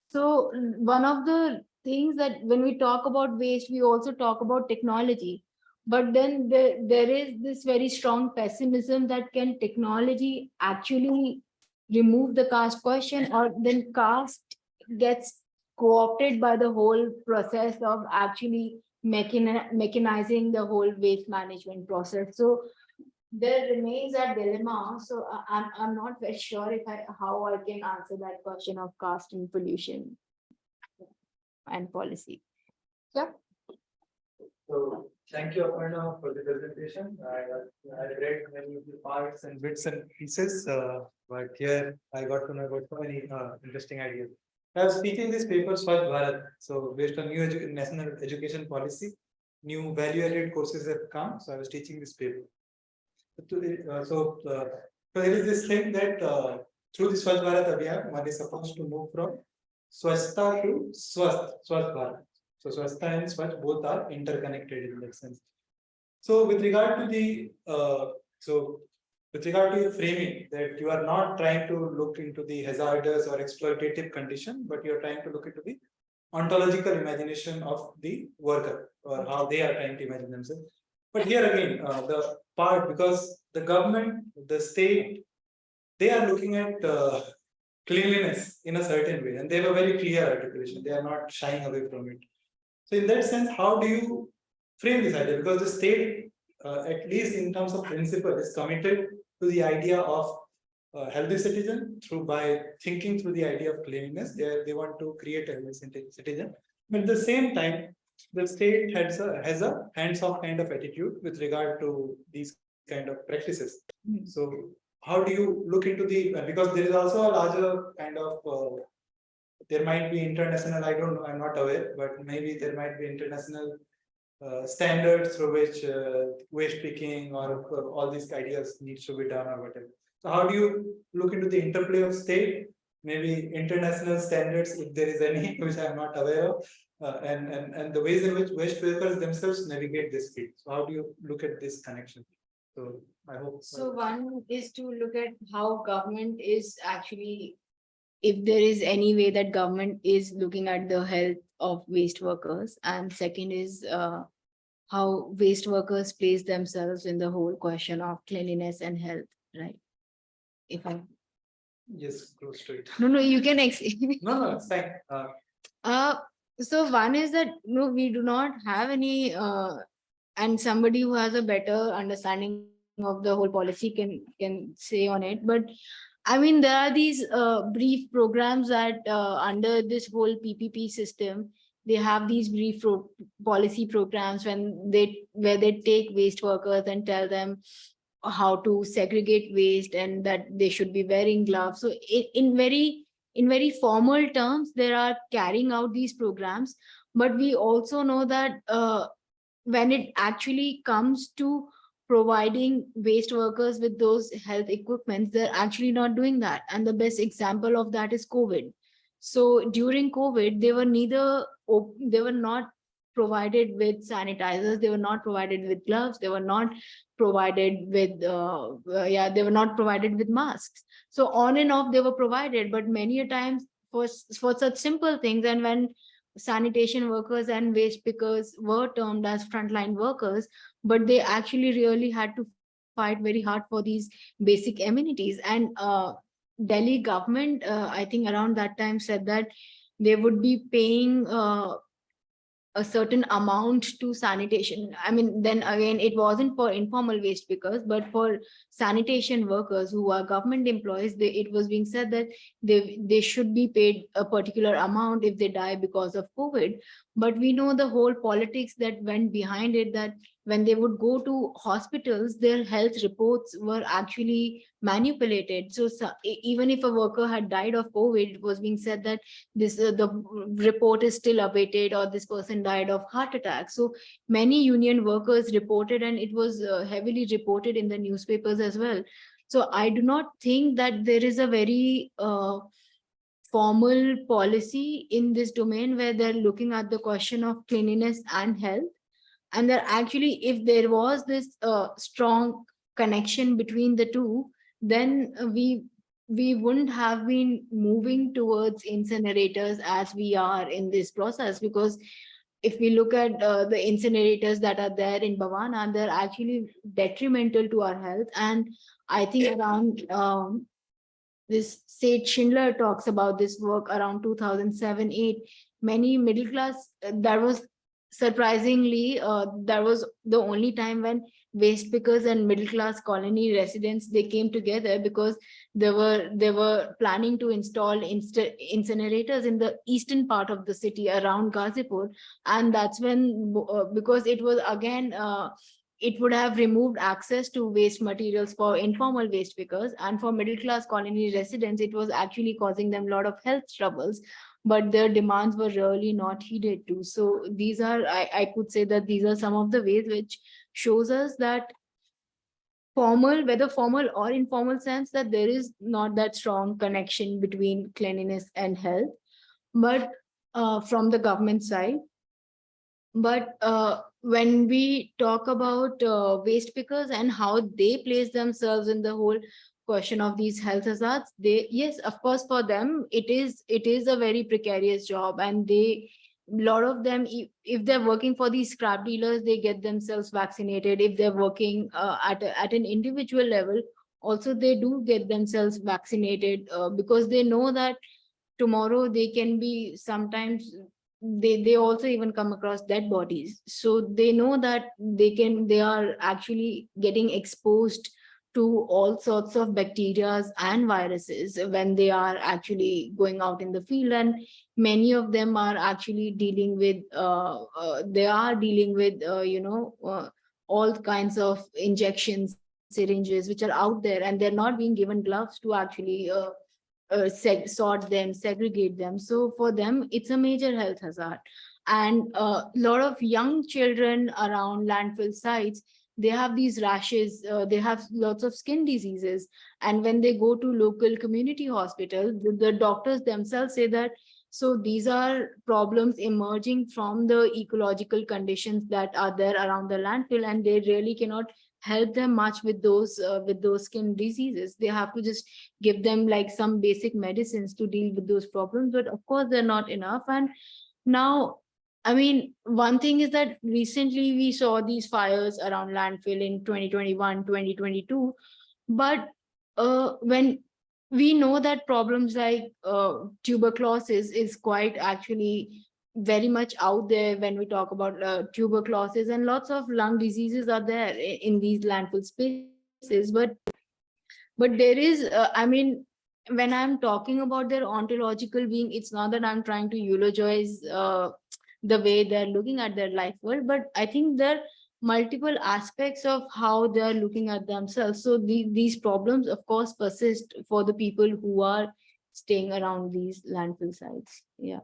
So one of the things that when we talk about waste, we also talk about technology. But then there is this very strong pessimism that can technology actually remove the caste question, or then caste gets co-opted by the whole process of actually mechanizing the whole waste management process. So there remains a dilemma. So I'm not very sure how I can answer that question of caste and pollution and policy. Yeah. So thank you, Aparna, for the presentation. I read many of the parts and bits and pieces, but here I got to know about so many interesting ideas. I was teaching this paper, Swachh Bharat. So based on new national education policy, new value-added courses have come. So I was teaching this paper. So there is this thing that through the Swachh Bharat Abhiyan, one is supposed to move from Swachhta to Swasth Bharat. So Swasthta and Swachh both are interconnected in that sense. So with regard to the framing, that you are not trying to look into the hazardous or exploitative condition, but you are trying to look into the ontological imagination of the worker, or how they are trying to imagine themselves. But here again, the part, because the government, the state, they are looking at cleanliness in a certain way, and they have a very clear articulation. They are not shying away from it. So in that sense, how do you frame this idea? Because the state, at least in terms of principle, is committed to the idea of healthy citizen by thinking through the idea of cleanliness. They want to create a healthy citizen. But at the same time, the state has a hands-off kind of attitude with regard to these kind of practices. So how do you look into the, because there is also a larger kind of, there might be international, I don't know, I'm not aware, but maybe there might be international standards through which waste picking or all these ideas needs to be done or whatever. So how do you look into the interplay of state, maybe international standards, if there is any, which I'm not aware of, and the ways in which waste pickers themselves navigate this field. So how do you look at this connection? So I hope. So one is to look at how government is actually, if there is any way that government is looking at the health of waste workers, and second is how waste workers place themselves in the whole question of cleanliness and health, right? If I Yes, close to it. no, you can No, it's fine. So one is that no, we do not have any and somebody who has a better understanding of the whole policy can say on it. But I mean, there are these brief programs that under this whole PPP system, they have these brief policy programs where they take waste workers and tell them how to segregate waste and that they should be wearing gloves. So in very formal terms, they are carrying out these programs. But we also know that when it actually comes to providing waste workers with those health equipments, they're actually not doing that. And the best example of that is COVID. So during COVID, they were not provided with sanitizers, they were not provided with gloves, they were not provided with they were not provided with masks. So on and off they were provided, but many a times for such simple things, and when sanitation workers and waste pickers were termed as frontline workers, but they actually really had to fight very hard for these basic amenities. And Delhi government, I think around that time, said that they would be paying a certain amount to sanitation. I mean, then again, it wasn't for informal waste pickers, but for sanitation workers who are government employees, it was being said that they should be paid a particular amount if they die because of COVID. But we know the whole politics that went behind it, that when they would go to hospitals, their health reports were actually manipulated. So even if a worker had died of COVID, it was being said that this the report is still awaited, or this person died of heart attack. So many union workers reported, and it was heavily reported in the newspapers as well. So I do not think that there is a very formal policy in this domain where they're looking at the question of cleanliness and health. And that actually, if there was this strong connection between the two, then we wouldn't have been moving towards incinerators as we are in this process. Because if we look at the incinerators that are there in Bhavana, they're actually detrimental to our health. And I think around this Seth Schindler talks about this work around 2007-8. Many middle class, that was surprisingly, that was the only time when waste pickers and middle class colony residents, they came together, because they were planning to install incinerators in the eastern part of the city around Ghazipur. And that's when because it was again it would have removed access to waste materials for informal waste pickers, and for middle class colony residents it was actually causing them a lot of health troubles, but their demands were really not heeded to. So these are, I could say that these are some of the ways which shows us that formal, whether formal or informal sense, that there is not that strong connection between cleanliness and health, but from the government side. But when we talk about waste pickers and how they place themselves in the whole question of these health hazards, yes, of course, for them it is a very precarious job, and a lot of them, if they're working for these scrap dealers, they get themselves vaccinated. If they're working at an individual level, also they do get themselves vaccinated, because they know that tomorrow they can be, sometimes they also even come across dead bodies. So they know that they are actually getting exposed to all sorts of bacteria and viruses when they are actually going out in the field, and many of them are actually dealing with all kinds of injections, syringes which are out there, and they're not being given gloves to actually sort them, segregate them. So for them, it's a major health hazard. And a lot of young children around landfill sites, they have these rashes, they have lots of skin diseases. And when they go to local community hospital, the doctors themselves say that, so these are problems emerging from the ecological conditions that are there around the landfill, and they really cannot help them much with those skin diseases. They have to just give them like some basic medicines to deal with those problems, but of course they're not enough. And now, I mean, one thing is that recently we saw these fires around landfill in 2021, 2022, but when we know that problems like tuberculosis is quite actually very much out there when we talk about tuberculosis, and lots of lung diseases are there in these landfill spaces. But there is, I mean, when I'm talking about their ontological being, it's not that I'm trying to eulogize the way they're looking at their life world, but I think there are multiple aspects of how they're looking at themselves. So these problems, of course, persist for the people who are staying around these landfill sites. Yeah.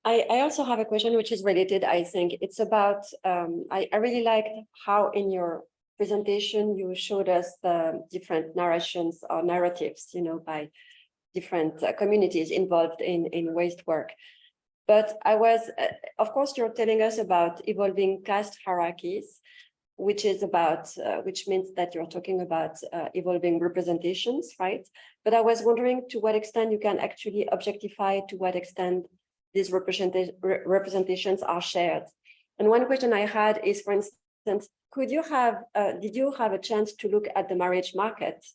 I also have a question which is related. I think it's about, I really liked how in your presentation you showed us the different narrations or narratives, by different communities involved in waste work. But I was, of course, you're telling us about evolving caste hierarchies, which is about, which means that you're talking about evolving representations, right? But I was wondering to what extent you can actually objectify, to what extent these representations are shared. And one question I had is, for instance, did you have a chance to look at the marriage market?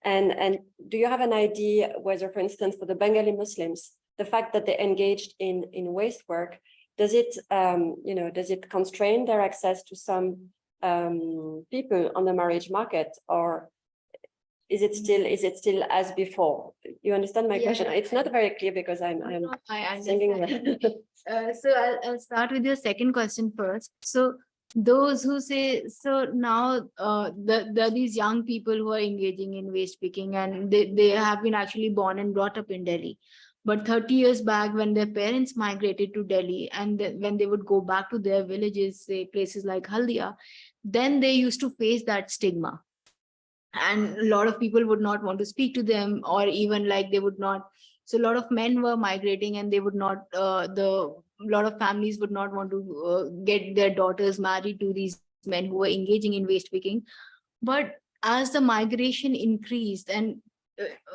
And do you have an idea whether, for instance, for the Bengali Muslims, the fact that they engaged in waste work, does it, does it constrain their access to some people on the marriage market, or is it still as before? You understand my question? It's not very clear because I'm thinking so I'll start with your second question first. So those who say, so now there are these young people who are engaging in waste picking, and they have been actually born and brought up in Delhi. But 30 years back, when their parents migrated to Delhi, and when they would go back to their villages, say places like Haldia, then they used to face that stigma. And a lot of people would not want to speak to them, or even like they would not. So a lot of men were migrating, and they would not, a lot of families would not want to get their daughters married to these men who were engaging in waste picking. But as the migration increased, and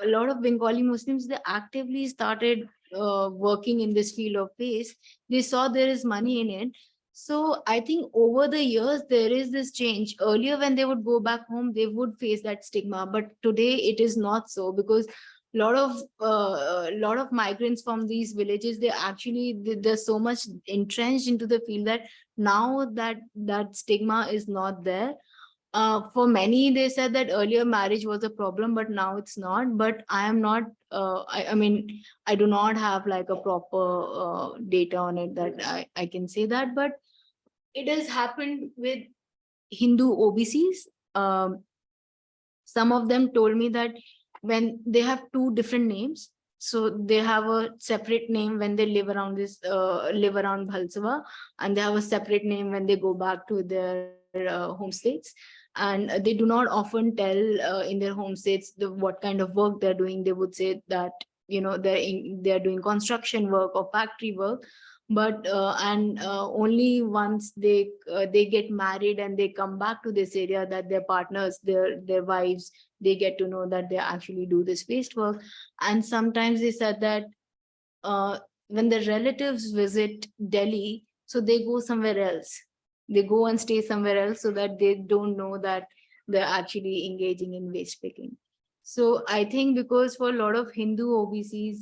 a lot of Bengali Muslims, they actively started working in this field of waste, they saw there is money in it. So I think over the years, there is this change. Earlier, when they would go back home, they would face that stigma. But today it is not so, because a lot of migrants from these villages, they're so much entrenched into the field that now that stigma is not there. For many, they said that earlier marriage was a problem, but now it's not. But I am not, I mean, I do not have like a proper data on it that I can say that, but it has happened with Hindu OBCs. Some of them told me that when they have two different names, so they have a separate name when they live around Bhalsava, and they have a separate name when they go back to their home states. And they do not often tell in their home states what kind of work they're doing. They would say that they're doing construction work or factory work, but only once they get married and they come back to this area, that their partners, their wives, they get to know that they actually do this waste work. And sometimes they said that when the relatives visit Delhi, so they go somewhere else. They go and stay somewhere else so that they don't know that they're actually engaging in waste picking. So I think because for a lot of Hindu OBCs,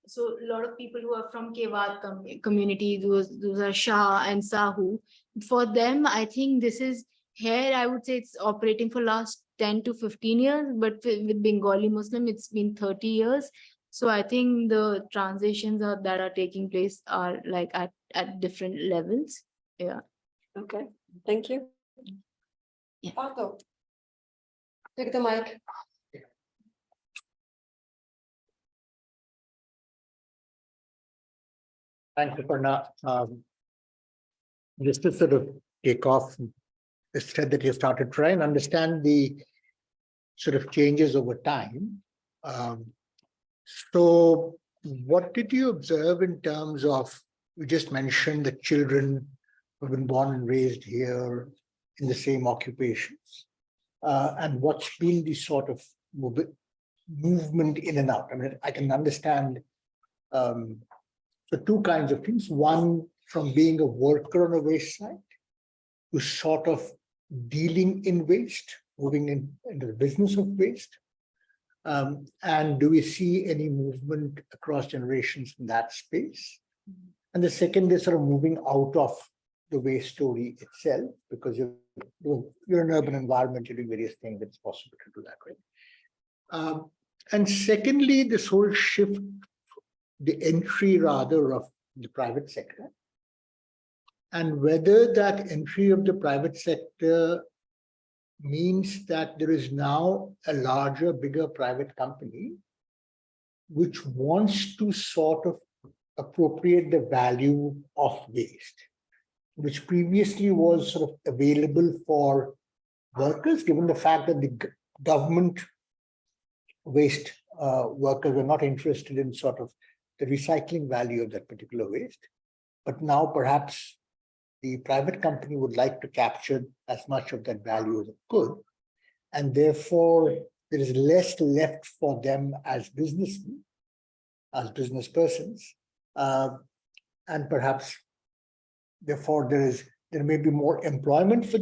so a lot of people who are from Kewat community, those are Shah and Sahu, for them, I think this is here I would say it's operating for last 10 to 15 years, but with Bengali Muslim, it's been 30 years. So I think the transitions that are taking place are like at different levels. Yeah. Okay, thank you. Yeah. Pardo, take the mic. Thank you, Aparna. Just to sort of take off the thread that you started, try and understand the sort of changes over time. So what did you observe in terms of, you just mentioned the children who have been born and raised here in the same occupations, and what's been the sort of movement in and out? I mean, I can understand so two kinds of things. One, from being a worker on a waste site to sort of dealing in waste, moving into the business of waste. And do we see any movement across generations in that space? And the second is sort of moving out of the waste story itself, because you're in an urban environment, you're doing various things, it's possible to do that, right? And secondly, this whole shift, the entry rather of the private sector, and whether that entry of the private sector means that there is now a larger, bigger private company which wants to sort of appropriate the value of waste, which previously was sort of available for workers, given the fact that the government waste workers were not interested in sort of the recycling value of that particular waste. But now perhaps the private company would like to capture as much of that value as it could. And therefore, there is less left for them as businessmen, as business persons. And perhaps, therefore, there may be more employment for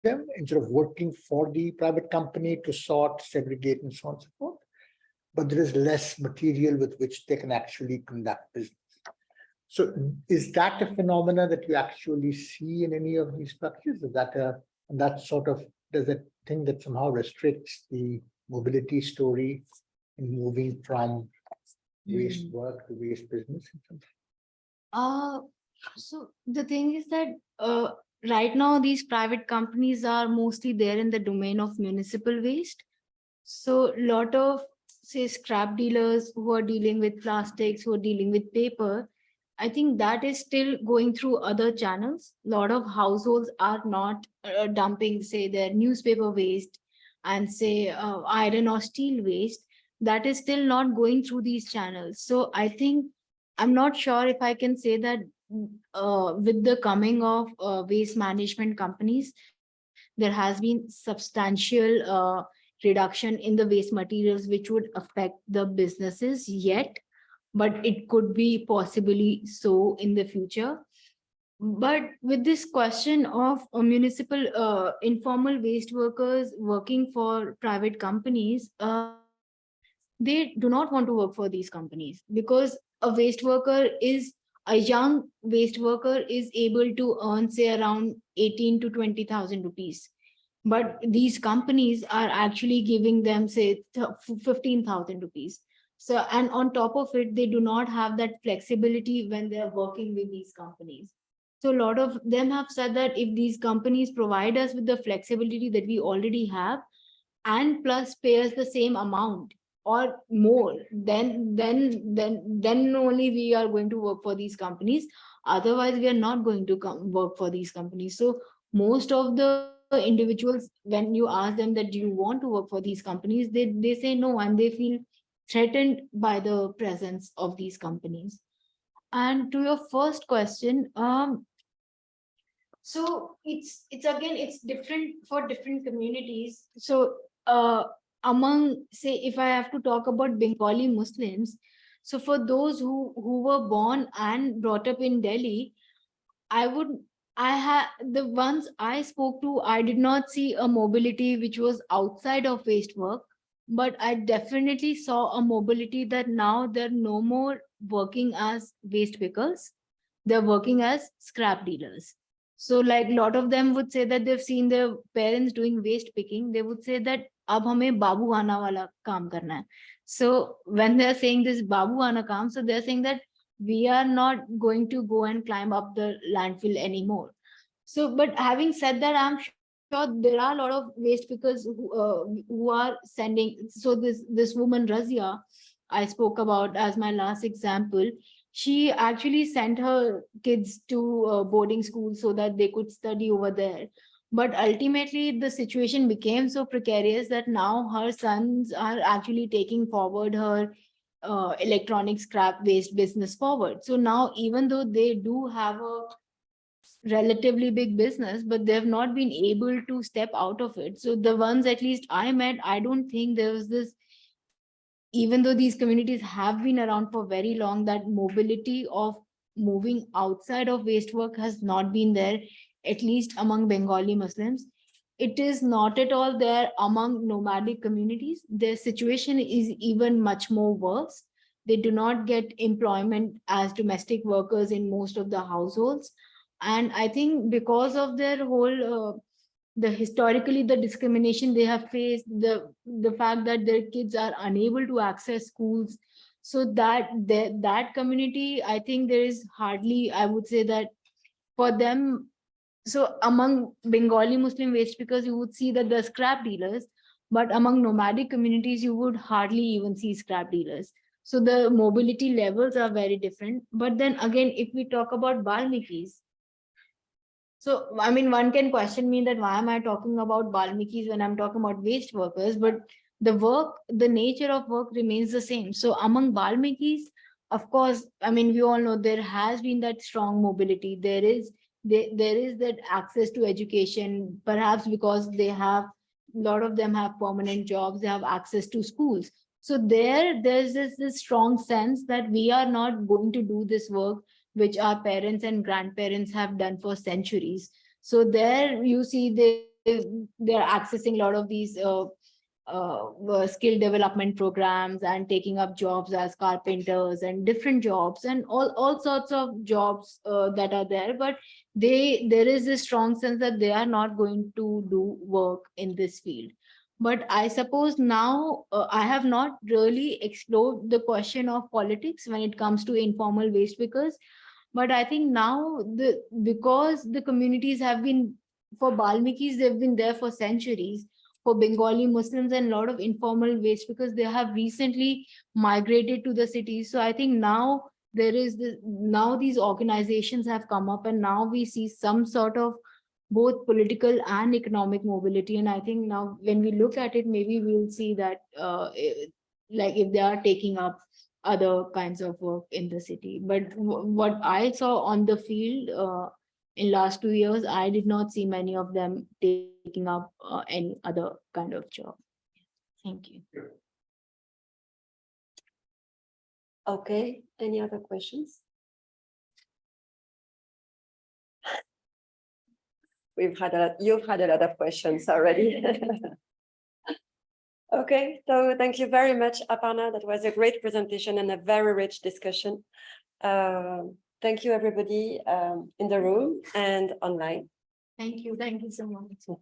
them instead of working for the private company to sort, segregate, and so on and so forth. But there is less material with which they can actually conduct business. So is that a phenomena that you actually see in any of these structures? Is that and that sort of, does that thing that somehow restricts the mobility story in moving from waste work to waste business? So the thing is that right now these private companies are mostly there in the domain of municipal waste. So a lot of, say, scrap dealers who are dealing with plastics, who are dealing with paper, I think that is still going through other channels. A lot of households are not dumping, say, their newspaper waste and say iron or steel waste. That is still not going through these channels. So I think, I'm not sure if I can say that with the coming of waste management companies, there has been substantial reduction in the waste materials, which would affect the businesses yet, but it could be possibly so in the future. But with this question of municipal informal waste workers working for private companies, they do not want to work for these companies, because a young waste worker is able to earn, say, around 18 to 20,000 rupees. But these companies are actually giving them, say, 15,000 rupees. So, and on top of it, they do not have that flexibility when they're working with these companies. So a lot of them have said that if these companies provide us with the flexibility that we already have, and plus pay us the same amount or more, then only we are going to work for these companies. Otherwise, we are not going to work for these companies. So most of the individuals, when you ask them that do you want to work for these companies, they say no, and they feel threatened by the presence of these companies. And to your first question, so it's again, it's different for different communities. So among, say, if I have to talk about Bengali Muslims, so for those who were born and brought up in Delhi, the ones I spoke to, I did not see a mobility which was outside of waste work, but I definitely saw a mobility that now they're no more working as waste pickers, they're working as scrap dealers. So like a lot of them would say that they've seen their parents doing waste picking. They would say that ab hame babu ana wala kaam karna hai. So when they're saying this babu ana kaam, so they're saying that we are not going to go and climb up the landfill anymore. So, but having said that, I'm sure there are a lot of waste pickers who are sending. So this woman Razia, I spoke about as my last example, she actually sent her kids to boarding school so that they could study over there. But ultimately, the situation became so precarious that now her sons are actually taking forward her electronic scrap waste business forward. So now, even though they do have a relatively big business, but they've not been able to step out of it. So the ones at least I met, I don't think there was this, even though these communities have been around for very long, that mobility of moving outside of waste work has not been there, at least among Bengali Muslims. It is not at all there among nomadic communities. Their situation is even much more worse. They do not get employment as domestic workers in most of the households. And I think because of their whole the historically the discrimination they have faced, the fact that their kids are unable to access schools, so that community, I think there is hardly, I would say that for them, so among Bengali Muslim waste pickers you would see that the scrap dealers, but among nomadic communities you would hardly even see scrap dealers. So the mobility levels are very different. But then again, if we talk about Balmikis, so, I mean, one can question me that why am I talking about Balmikis when I'm talking about waste workers, but the work, the nature of work remains the same. So among Balmikis, of course, I mean, we all know there has been that strong mobility. There is that access to education, perhaps because they have, a lot of them have permanent jobs, they have access to schools. So there's this strong sense that we are not going to do this work which our parents and grandparents have done for centuries. So there you see they're accessing a lot of these skill development programs and taking up jobs as carpenters and different jobs and all sorts of jobs that are there. But there is a strong sense that they are not going to do work in this field. But I suppose now I have not really explored the question of politics when it comes to informal waste, but I think now because the communities have been, for Balmikis, they've been there for centuries. For Bengali Muslims and a lot of informal waste, because they have recently migrated to the cities. So I think now now these organizations have come up, and now we see some sort of both political and economic mobility. And I think now when we look at it, maybe we'll see that like if they are taking up other kinds of work in the city. But what I saw on the field in last 2 years, I did not see many of them taking up any other kind of job. Thank you. Okay, any other questions? You've had a lot of questions already. Okay, so thank you very much, Aparna. That was a great presentation and a very rich discussion. Thank you, everybody in the room and online. Thank you so much.